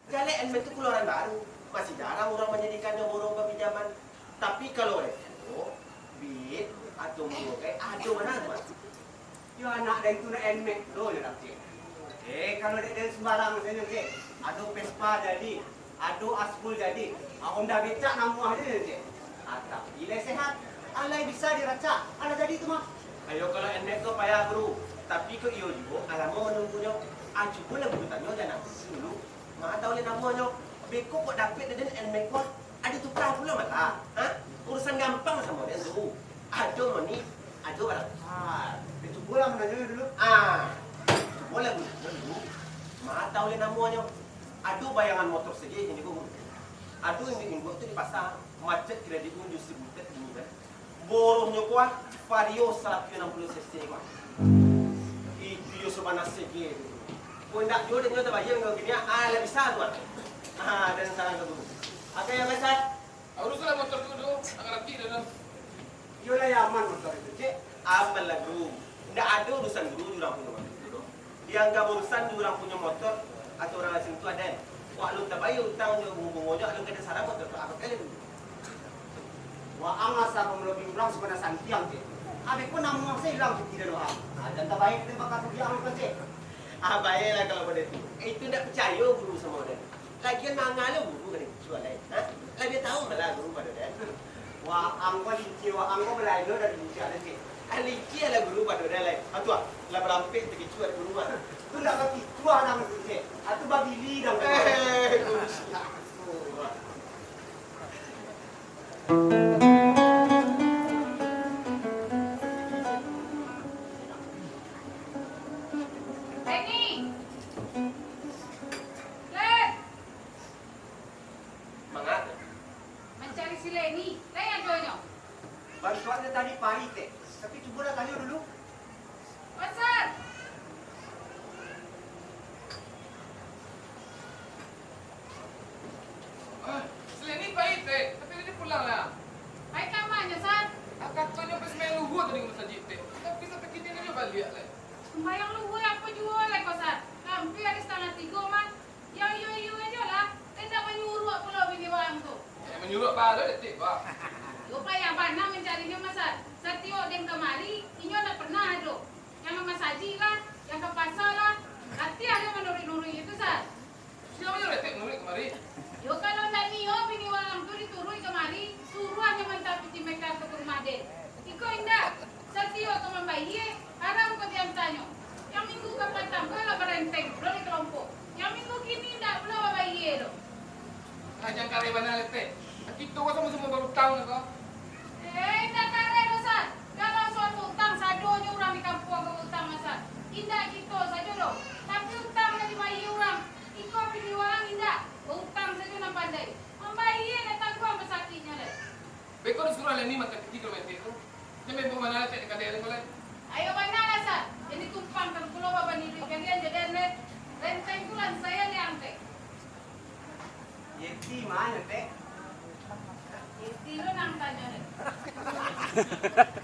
Jalan itu keluaran baru. Masih jarang orang menjadikannya borong pinjaman. Tapi kalau bit atau kayak aduh mana mas? Yo anak dan tu nak enmek do je nak cik. Kalau dia sembarang saja cik. Aduh Vespa jadi, aduh Aspul jadi. Honda becak namuah dia cik. Tapi bila sehat, alai bisa diracak. Ada jadi tu mah. Ayo kalau enmek tu payah guru. Tapi ke iyo juga, alamu menunggunya. Aju pun lah guru tanya jangan dulu. Mak tahu le namanya. Beko kok dapat dan enmek kok. Ada tukar pula mata. Urusan gampang sama dia tu. Aduh mani, aduh barang. Itu bola menanya dulu. Bola dulu. Mak tahu le namanya. Aduh bayangan motor saja ini kok. Aduh ini gua tu di pasar macet kredit unjuk sebutet ini kan. Borongnya kuah Vario 160 cc kuah. Itu yo sebanas segi. Kau nak jual dia tu bayar kau gini lebih besar tuan. Dan salah tu. Apa yang besar? Uruslah motor dulu, nak rapi dah. Yolah aman motor itu cik. Aman lah guru. Tidak ada urusan guru orang punya motor. Dianggap urusan orang punya motor atau orang asing itu ada. Wah lu tak bayar utang dia bunga-bunga aja, lu kena sarang motor tu apa kali dulu. Wah ang asal melobi ulang sebenarnya santiang cik. Abis pun nama saya hilang tidak doa. Dan tak baik kita bakal pergi ambil kerja. Baiklah kalau pada itu. Itu tak percaya guru sama dia. Lagian mangalah guru kan itu lain. Dia tahu malah guru pada dia. Wah, angko licin, wah angko melayu dari licin ada sih. Licin lah guru pada dia lain. Atu lah berampik pergi cuat guru mana. Tu nak pergi cuat nama guru sih. Atu babi li dah. Guru siap. Lenny! Len! Mangga. Mencari si Lenny. Len yang jualnya. Bantuannya tadi pahit teh. Tapi coba tanya dulu. Pasar! Seleni pahit tapi dia pulang lah. Baik namanya, Sar. Katanya pas main luhur tadi ke masjid tapi sampai kini dia balik lah. Sembayang luhur apa jual lah kau, Sar. Hampir hari 2:30 man. Yang iyo aja lah. Tidak menyuruh pulau bini orang tu. Menyuruh pada detik pak. Lupa yang mana mencarinya, Mas Sar. Setio dan kemari, inyo tak pernah ada. Yang ke masaji lah, yang ke pasar lah. Nanti ada menuri-nuri itu, Sar. Siapa yang detik nulis kemari? Yo kalau tak niyo bini orang tu diturui kemari, suruh hanya mentapiti mereka ke rumah deh. Iko indah, setio ke membayi, haram kau diam tanya. Yang minggu kapan tambah lah berenteng, belum di kelompok. Yang minggu kini tidak belum membayi lo. Hanya kali mana detik? Kita kau semua baru tahu kau. Indah kare Sar. Kalau suatu utang sadonya orang di kampung ke utang Sar. Indah kita saja lo. Tapi utang dari bayi orang. Iko bini orang indah. Utang saja nak pandai. Membayi nak tanggung pesakitnya le. Baik kau suruh Leni makan ketiga meter tu. Dia main bawa mana cek dekat dia lagi. Ayo mana lah Sar. Jadi tumpang kan pulau bapa ni kalian jadi le. Renteng tulan saya ni angke. Yeti mana teh? Itu lo nang tanya le.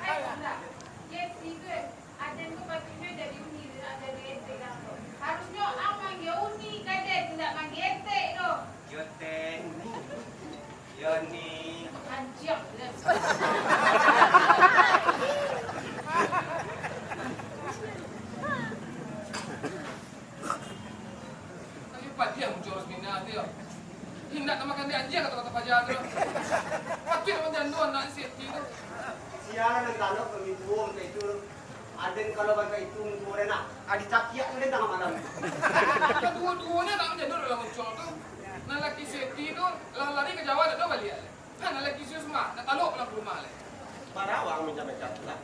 Ayo dah. Yes itu ada tu patutnya dari uni ada dari ente kan. Harusnya amang ya uni kadet tidak manggil ente lo. Yote. Yoni. Anjir. Tapi pati yang muncul resminya dia. Hendak nak makan dia aja kata-kata pajak tu. Pati nak janduan nak safety tu. Siaran ng tanok ng ituong sa ito. Aden kalau bangka itu mure na. Adi cakiak ulit tengah malam. Dua-duanya tak menjadi dalam muncul tu. Nak laki safety tu lari ke Jawa tak balik. Kan nak laki susma nak taluk pulang ke rumah le. Parawang minjam-minjam lah.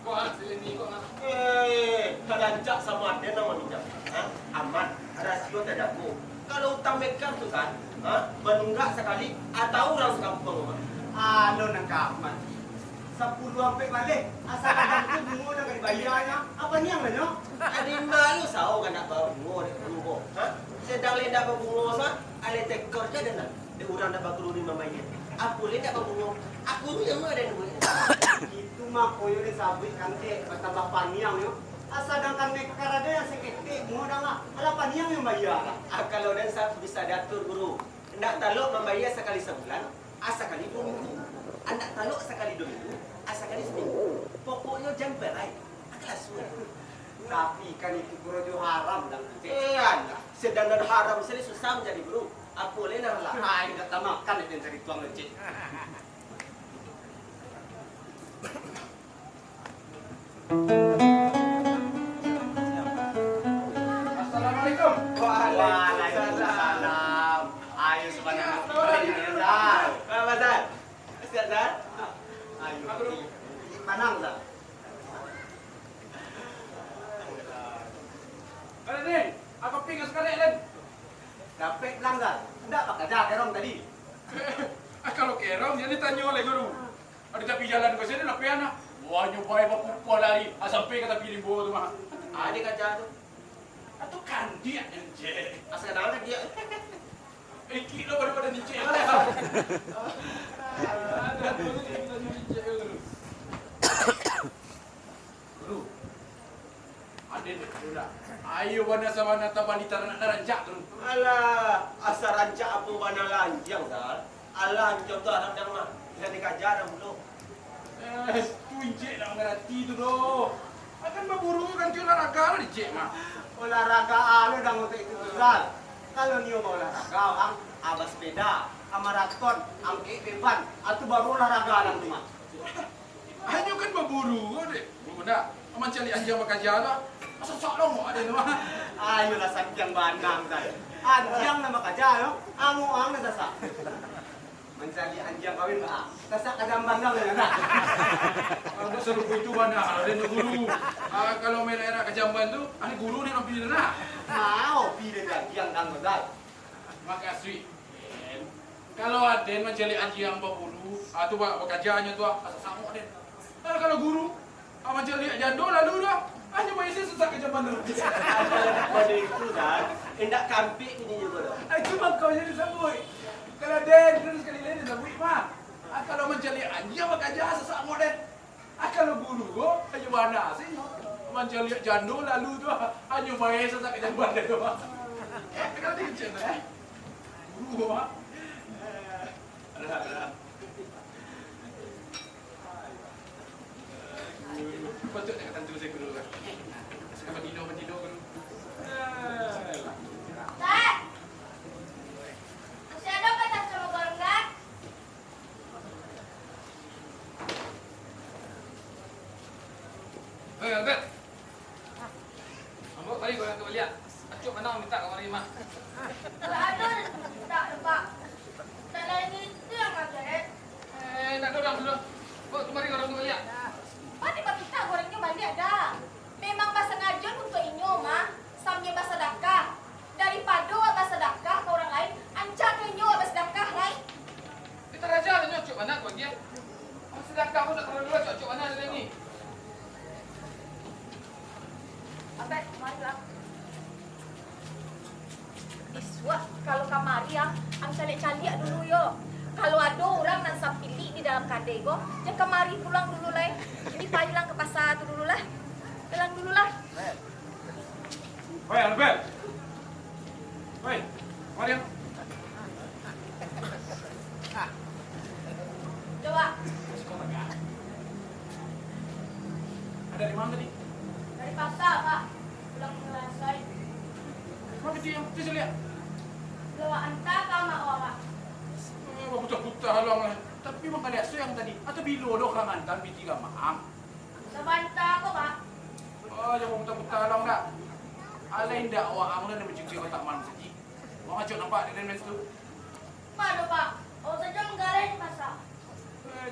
Kau nak Seleni kau nak. Kadancak sama ada nama minjam. Aman, rasio tidak go. Kalau utang mereka tu kan, menunggak sekali atau orang sekampung. Ano nang kapan? 10 sampai balik. Asal ada tu bungo na kay bayarnya. Apa niang nanyo? Adi malu sao kan nak bawa bungo ni bungo. Sedang lenda bungo sa, ale tekor ka dan de urang na bagulu ni mamaya. Aku lenda bungo. Aku ni yang ada ni. Itu mah koyo ni sabit kante patambah paniang yo. Asa dangkan mereka karada yang sekete mo na nga. Ala paniang yung bayar. Kalau dan sa bisa datur guru. Hendak talok membayar sekali sebulan, asa kali 2 minggu. Anda taluk sekali 2 minggu, sekali seminggu. Pokoknya jangan berai. Akal suara. Tapi kan itu guru jo haram dan anda sedangkan haram sini susah menjadi guru. Apa lena lah. Hai dah tamakan itu dari tuang lecet. Assalamualaikum. Waalaikumsalam. Ayo subhanallah. Mazal. Siap dah? Ayo. Manang dah. Ada ni, aku pingin sekali Len. Dapat lang dah. Enggak pakai dah kerong tadi. Kalau kerong jadi tanya oleh guru. Ada tapi jalan ke sini nak piana. Wah nyobai bapak lari, sampai kata pilih bawa tu mah. Ada kaca tu. Atau kandi anje. Asal kadang dia. Kilo pada ninja. Ada dulu kita ninja dulu. Guru. Ada ni sudah. Ayo wana sama nata wanita nak rancak tu. Alah, asal rancak apa mana lanjang dah. Allah anjang tu harap dah mah. Kita dikajar dah belum. Tu Encik nak mengerti tu doh. Akan berburu kan ke olahraga lah Encik mah. Olahraga alo dah untuk itu Zal. Kalau niyo mau olahraga, ang abas sepeda, maraton, ang beban, atau baru olahraga lang tu mah. Hanya kan berburu deh. Bunda, aman cari anjing bekerja lah. Masa salah mau ada mah. Ayolah sakyang banang Zal. Anjang nama kaja no, ang na sasa. Mencari anjang kawin ba? Sasa kadang bandang na. Kalau seru itu mana? Ada yang guru. Kalau main era kejamban tu, ada guru ni nak pilih na. Mau pilih anjang dang Zal. Makasih. Kalau ada yang mencari anjing yang berburu, atau bekerjanya tu asal sama ada. Kalau guru, mencari jadul lalu dah. Hanya main sesak kejamban tu. Pada itu Zal, hendak kampik ini juga. Cuma kau jadi sabui. Kalau Den terus sekali lain sabui mah. Kalau mencari anjing bekerja sesak model. Kalau guru go, ayo mana sih? Mencari jadul lalu tu hanya main sesak kejamban tu. Kalau dia macam guru mah. Patut nak kata tu saya guru kan. Sekarang tidur guru. Tak. Masih ada kata sama goreng tak? Hei, Albert. Ambo kali goreng tu beliak. Acuk mana minta kau mari mak. Kalau ada, tak lupa. Tak lagi itu yang ada. Nak dorang dulu. Bawa kemari goreng tu beliak. Mati pak kita gorengnya balik ada. Memang bahasa ngajon untuk inyo mah. Sambil bahasa sedekah. Daripada bahasa sedekah ke orang lain, ancak ke inyo bahasa sedekah lain. Kita raja ni acuk mana kau dia. Sedekah pun tak terlalu dulu acuk mana ada ni. Abang, marilah. Iswa, kalau kamari yang calik-calik dulu yo. Kalau ada orang nan sampili di dalam kadai go, jangan kemari pulang dulu lah. Ini payulang ke pasar tu dulu lah. Pulang dulu lah. Hei Albert. Hei, mari. Coba. Ada di mana tadi? Dari pasar, Pak. Pulang selesai. Mana dia? Dia lihat. Bawa anta sama orang. Buta-buta halang lah. Tapi memang ada yang tadi. Atau bilo doh kangantan B3 maam. Sabanta ko, Pak. Oh, jangan buta-buta halang dah. Alain dah awak amulah nak mencuri kotak malam saji. Mau ngacuk nampak di dalam tu. Mana, Pak? Oh, saja menggalai di pasar.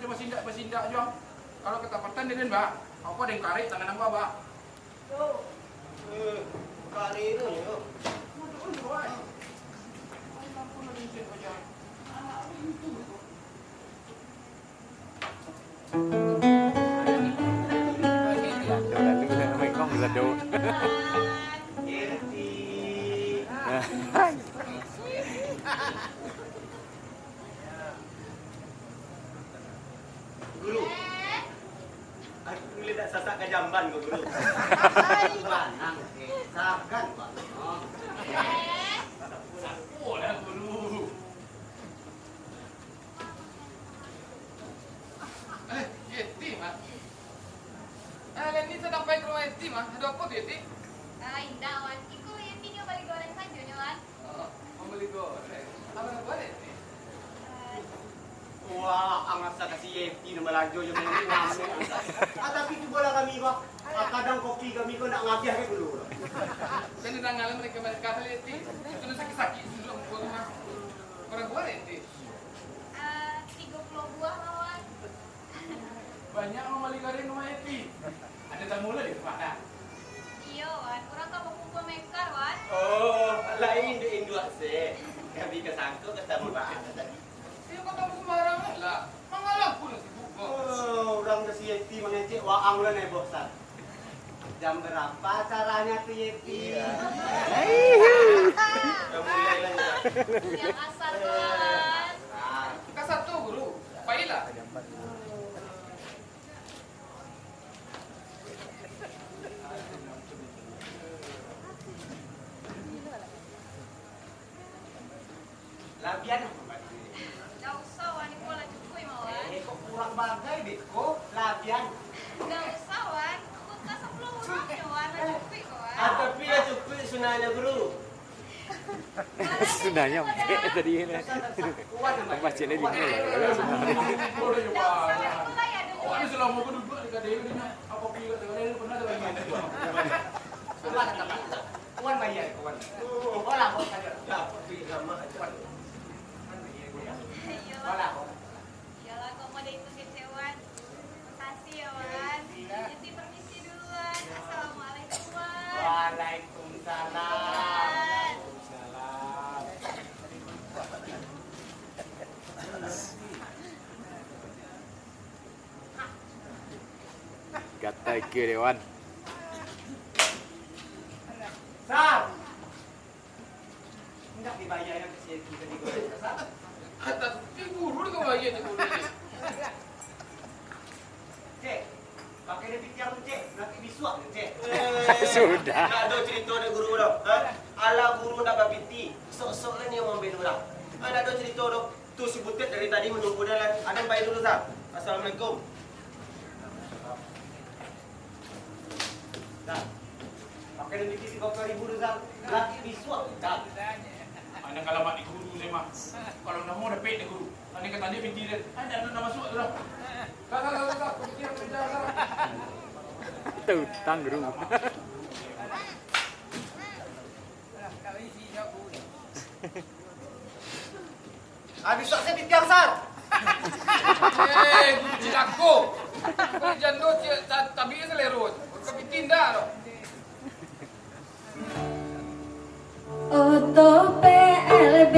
Jangan bersindak juang. Kalau ketapatan dia mbak. Aku ada yang karik tangan aku mbak. Tuh. Kali itu yo. Lalu main kong lado. Guru. Aku boleh tak sasak ke jamban kau guru. Banang. Sakan Pak. Oh lah guru. Yeti mah. Lain ni saya sampai ke rumah Yeti mah. Ada apa tu Yeti? Indah, Wan. Iko yang video balik goreng saja, Wan. Oh, mau beli goreng. Apa nak buat Yeti? Wah, ang asa kasi Yeti na malajo yung mga namin. At tapi tu bola kami ba? Kadang kopi kami ko nak ngabiah ke dulu. Dan di tangan mereka kata Yeti. Itu nak sakit-sakit sudah buat rumah. Orang buat Yeti. 30 buah, Wan. Banyak orang balik garing rumah Yeti. Ada tamu lah di rumah dah. Iya, Wan. Orang tak mau kumpul mekar, Wan. Oh, lain di Indua se. Kami kesangkut ketemu Pak. Dia kata sembarang lah. Mangalah pun sibuk. Oh, orang ke si Yeti mengecek waang udah nih bosan. Jam berapa caranya tuh Yeti? Mulai lah. Yang asal, Wan. Kita satu guru. Baiklah. Labian apa Pak? Tak usah, Wan. Ini bola cukup, Wan. Kok kurang bagai Beko? Labian. sunahnya guru. Sunahnya empek tadi ini. Masjidnya di sini. Boleh ya, Pak. Awak ni selama aku duduk di kadai ni, apa pilih kadai pernah ada lagi. Kawan kata. Kawan bayar kawan. Oh, lah kau tanya. Dah, pergi lama aja. Malah. Yalah, kok mau itu kece Wan. Makasih ya Wan. Jadi permisi duluan. Assalamualaikum Wan. Waalaikumsalam. Kata ke Dewan. Sar. Enggak dibayar yang kecil kita di goreng. Sar. Atas guru ni kau bayar je guru ni. Cek. Pakai dia bincang tu, Cek. Nanti bisuak tu, Cek. Sudah. Tak ada cerita ada guru dah. Ha? Ala guru nak berpiti. Sok-sok lah ni yang membeli orang. Ha, tak ada cerita dah. Tu si Butet dari tadi menunggu dah lah. Adam bayar dulu, Sar. Assalamualaikum. Sar. Pakai dia bincang 30,000 dulu, Sar. Lagi bisuak. Sar. Anak kalau mak di guru saya mah. Kalau nak mau dapat di guru. Anak kata dia binti dia. Ada nak masuk dah. Kak. Pergi kerja Kak. Itu hutang guru. Habis sok saya bincang, Sar. Guru cilako. Guru jando tapi selerut. Kau bikin dah loh. Oto PLB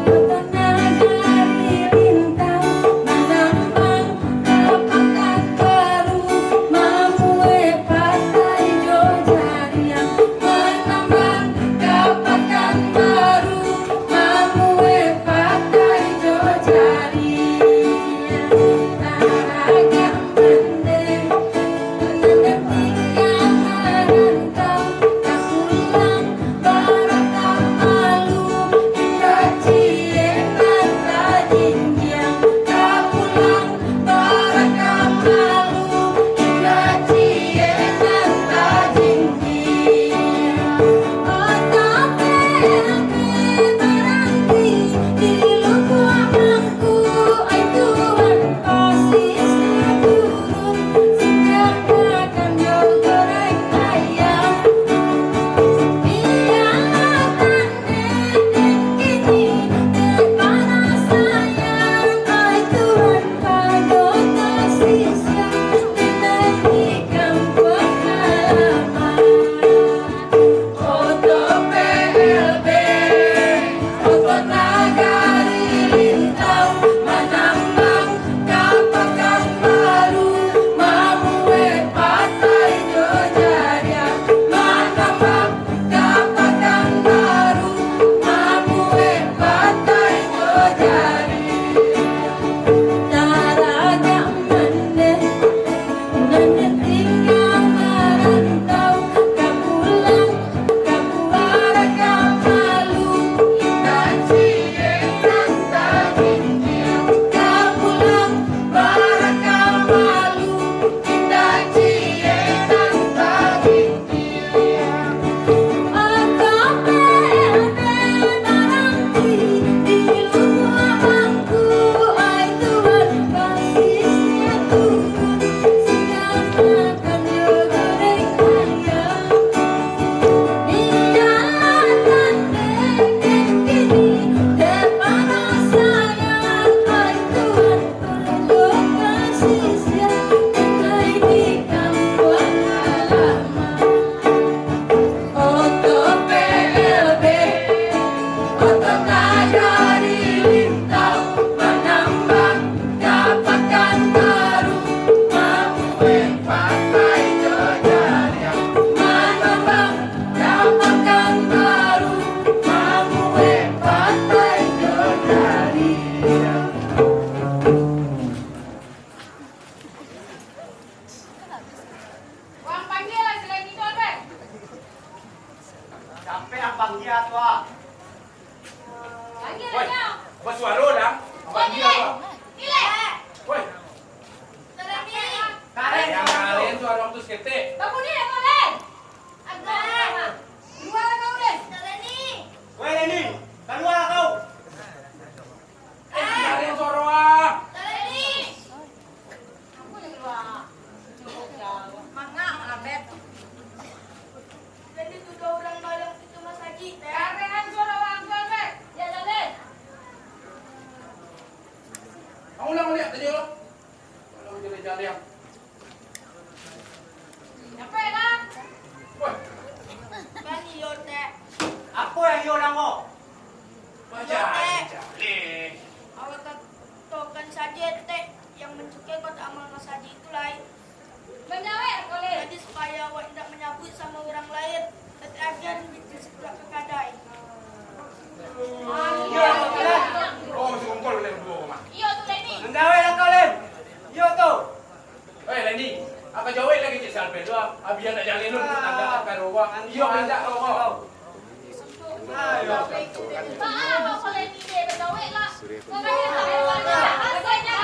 Oto nagari lintang Manambang kapakan baru Mamue patai Jojariang Manambang kapakan baru Mamue patai Jojariang Taragam mende Menanda tinggal merantau Tak pulang Barakah malu Suara dah. Bagi apa? Nilai. Woi, Terani. yang kalian suara waktu seketik. Kamu ni apa len? Agak. amal masaji itu lain. Menjawab boleh. Jadi supaya awak tidak menyambut sama orang lain, tapi ajar di sebelah ke kadai. Oh, masih kumpul oleh berdua koma. Iya tu Leni. Mendawe lah kau Len. Yo tu. Eh, Lendi, apa jawab lagi cik Salpe tu? Abian nak jalan dulu tangga akan rumah. Iyo minta kau mau. Ayo. Maaf kalau Leni dia berjawab lah. Kau kan Surya. tak ada asalnya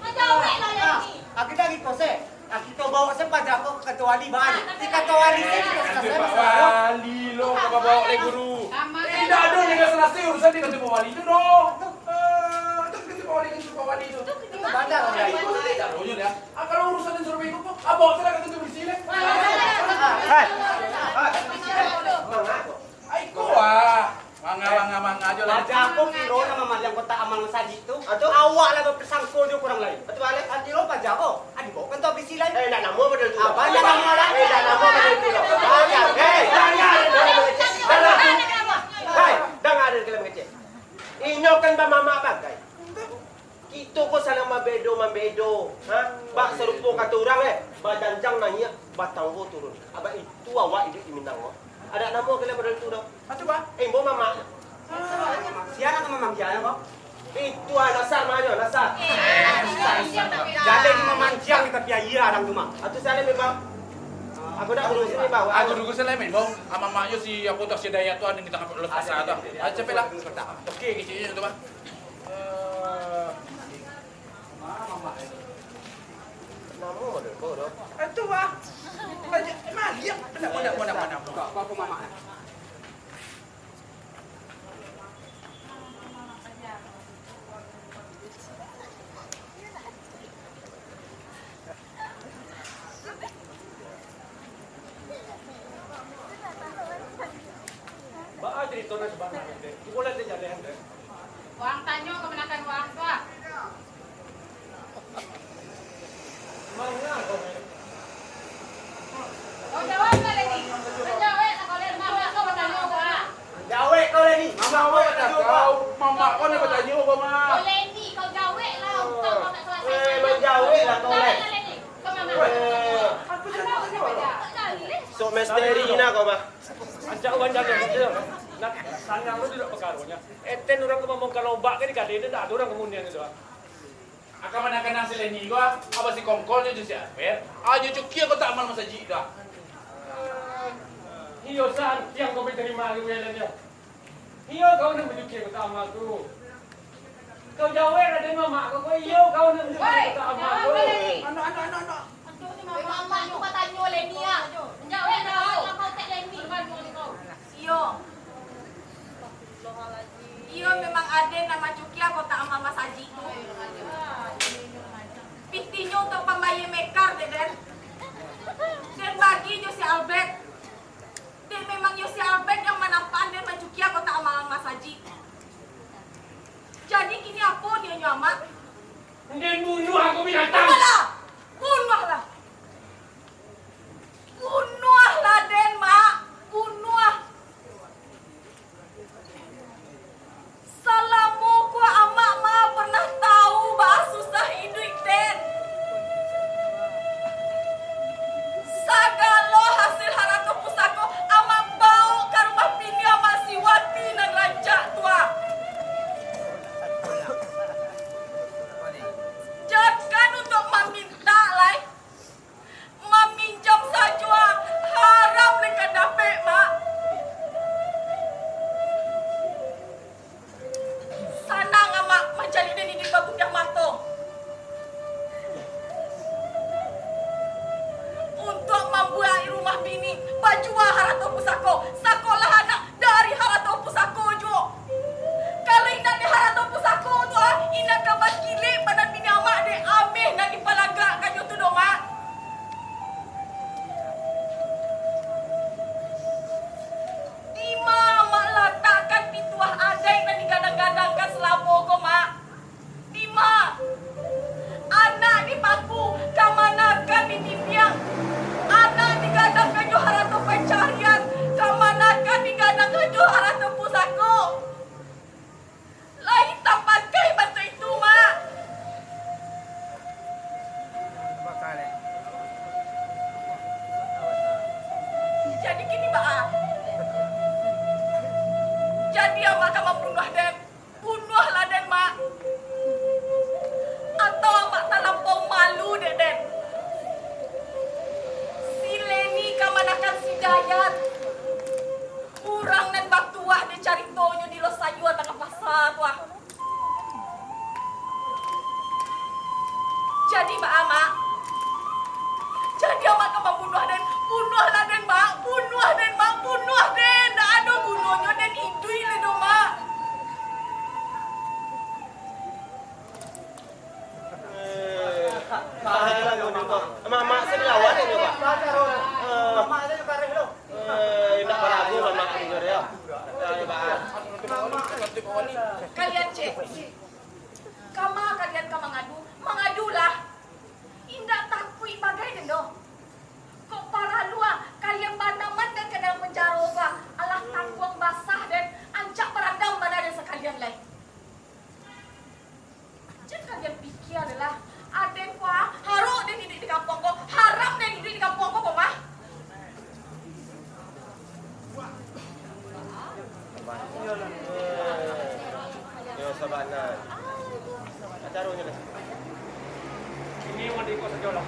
menjawab lah Leni. Aku dah gitu se. Kita bawa sepada aku ke ketua wali bahan. Di ketua wali saya kita Nanti selesai Pak masalah. Wali lo kau bawa oleh guru. Tidak ada yang selesai urusan dengan Pak Wali itu dong. Terus kita Pak Wali dengan Pak Wali itu. Bandar orang lain. Tidak tahu ya. Kalau urusan yang suruh itu, apa saya kata tu bersih. Hai. Aiko ah. Mangga aja lah. Baca aku kiro nama malang kota amal masjid itu. Awak lah bersangkul dia kurang lain. Betul balik hati lo baca aku. Adik kau kan tu habis lain. Nak nama betul tu. Apa nak nama lah? Nak nama betul tu. Baca. Hai, dengar ada kelam kecil. Inyo kan ba mama bagai. Kita ko salah mambedo. Ha? Bak serupa kata orang badanjang nanya batang go turun. Aba itu awak hidup di Mindango. Ada nama kelam betul tu dah. Satu ba? Bo mama. Siapa nama mamang dia kok? Itu nasar mana nasar. Jadi di memanjang kita piaya orang tu mah. Atu sana memang. Aku dah urus ni bawa. Aku dulu saya main bang. Ama maknya si aku tak sedaya tu ada kita kapal lepas ada. Aja pelah. Okey kecilnya tu bang. Mama. Nama ada kau dah. Itu bah. Aja mari. Mana. Apa mama? Ba dito na sa bana. Ikulan din yan. Uang tanyo kemenakan uang tua. Mana kau? Kau jawab tak Leni? Menjawab tak boleh mama kau bertanya apa? Dawe kau ni. Mama kau Mama kau. Mama kau nak bertanya apa mah? Kau Leni, kau jawab lah untuk kau tak selesai. menjawab lah kau Jawab ni. lah Leni. Kau mama. Aku jangan jawab. So misteri na kau mah. Anjak wan jaga dia. Nak sanang lu tidak pekarunya. Eten orang ngomong kalau bak kan dikade dia dah orang kemudian itu. Akan mana kenal si Leni gua? Apa si Kongkol je si Alper? Aja cukia kau tak amal masjid dah. Hiyo san yang kau terima ke welan dia. Hiyo kau nak menjuki kata amal tu. Kau jawab ada mama kau hiyo kau nak menjuki kata amal tu. Anak. Mama tu kau tanya Leni ah. Jawab dah. Kau tak Leni kau. Iyo memang ada nama cukia kota amal masaji tu. Pitinyo untuk pembayi mekar deden. Dan bagi yo si Albert. Dan memang yo si Albert yang menampan dan mencukia kota amal masaji. Jadi kini apa dia nyamak? Dia bunuh aku binatang. Bunuhlah. Bunuhlah Den mak. Bunuh. Salamu ku amak ma pernah tahu bah susah hidup Den. Sagalo hasil harato pusako amak bau ke rumah bini amak siwati dan raja tua. Jangan untuk meminta lai. Meminjam saja haram dekat dapet mak. Sanang amak mencari dia di babunya matong. Untuk membuat rumah bini baju harato pusako. Sekolah anak dari harato pusako jo. Kalau indah di harato pusako tu indah kabar kilik pada bini amak de ameh nak dipalagak kanyo tu dong mak. Tima mak letakkan pituah adai dan digadang-gadangkan selama kau mak. Tima anak di paku kamanakan di timpiang. Anak digadangkan jo harato pencarian kamanakan mak akan membunuh Den. Bunuhlah Den, mak. Atau mak tak lampau malu dek Den. Si Leni kamanakan si Dayat. Urang dan batuah dia cari tonyo di Los Sayur tengah pasar tuah. Jadi mak ama. Jadi mak akan membunuh Den. Bunuhlah Den, mak. Bunuh Den, mak. Bunuh Den. Dah ada bunuhnya Den hidui le do mak. Bahala yun ito. Mama, sila lawan yun ba? Mama, ada yung kareng lo. Hindi pa rago, mama, ang gaya. Ay, ba? Kalian cek. Kama kalian ka mangadu. Mangadulah. Indah takui bagai dendo. Kok para luar kalian banaman dan ke dalam penjara ba. Alah tangguang basah dan ancak berandam mana dan sekalian lain. Jadi kalian pikir adalah aden kuah haruk dan hidup di kampung kok. Haram dan hidup di kampung kok mah. Yo, sabana. Acaro niya kasi. Ini mau di kos sejolah.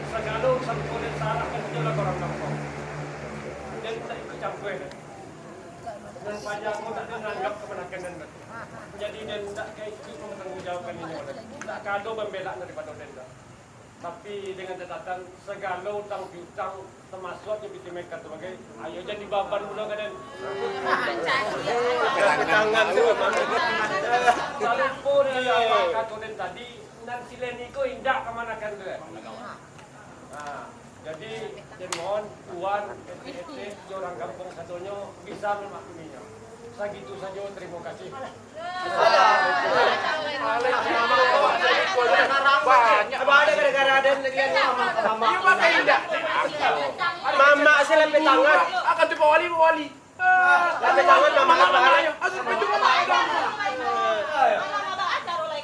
Segala sangkut dan salah kan sejolah korang kampung. Dan tak ikut campur. Dan pajakmu tak ada nanggap kemenakan dan jadi dan tak kayak itu menanggungjawabkan ini oleh. Tak kado membela daripada denda. Tapi dengan catatan segala utang piutang termasuk yang bisa mereka sebagai ayo jadi baban dulu kan dan Tangan siya, mama. Saling pun apa kata dan tadi dan si Leni ko indah kemanakan dia. Nah, jadi mohon tuan RT orang kampung satunya bisa memakluminya. Segitu saja, terima kasih. Banyak. Apa ada gara-gara ada yang mama. Iya pakai indah. Mama sila tangan. Akan tu wali. Lapit tangan mama ka bahala. Asal itu mama.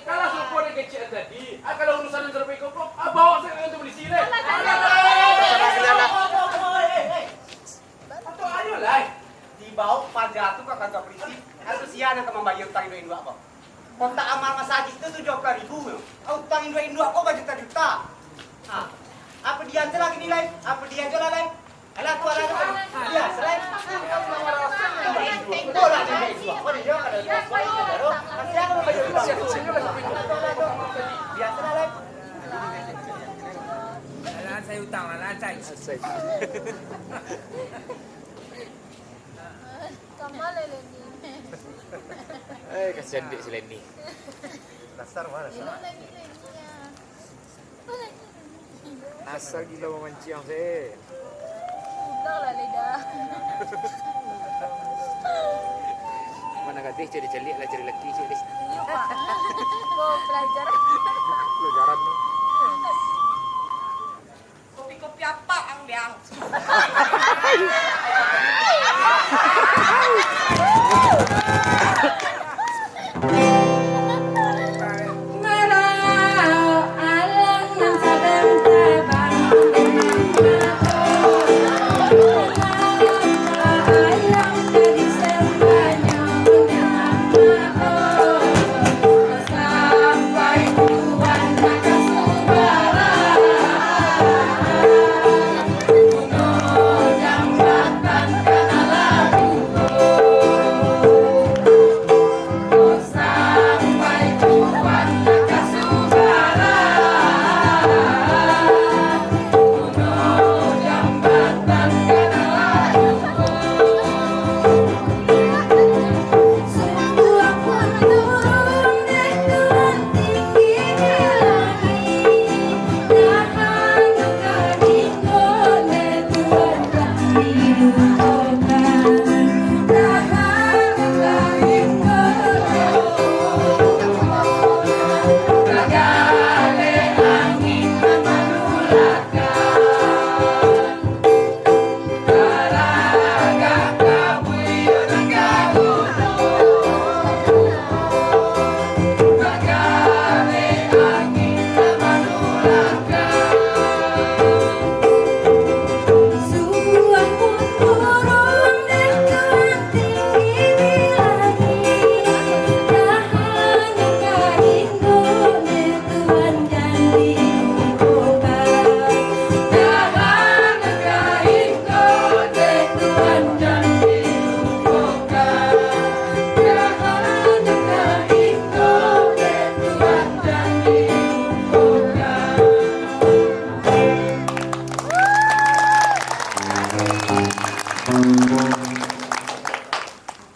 Kalau supo dia kecil tadi, kalau urusan yang terbaik kau, bawa saya untuk beli sile. Atau ayo lah. Di bawah pada tu ka kantor polisi. Atau siya na ka membayar utang Indo ako. Kontak amal masajid tu 70,000. Utang Indo ako ba juta-juta. Ah. Apa dia lagi nilai? Apa dia jual lagi? Alah tu alah tu. Dia selai. Bola dia itu. Apa dia ada sesuai itu. Nanti aku membayar utang. Biasa lah. Alaan saya utang, alaan saya. Kamal Leni. Kasihan dik si Leni. Dasar mana? Elok lagi Leni ya. Apa lagi? Asal gila memancing saya. Udahlah lidah. Mana katih cari celik lah cari lelaki cari Iya pak. Kau belajar. pelajaran tu. Kopi-kopi apa ang liang?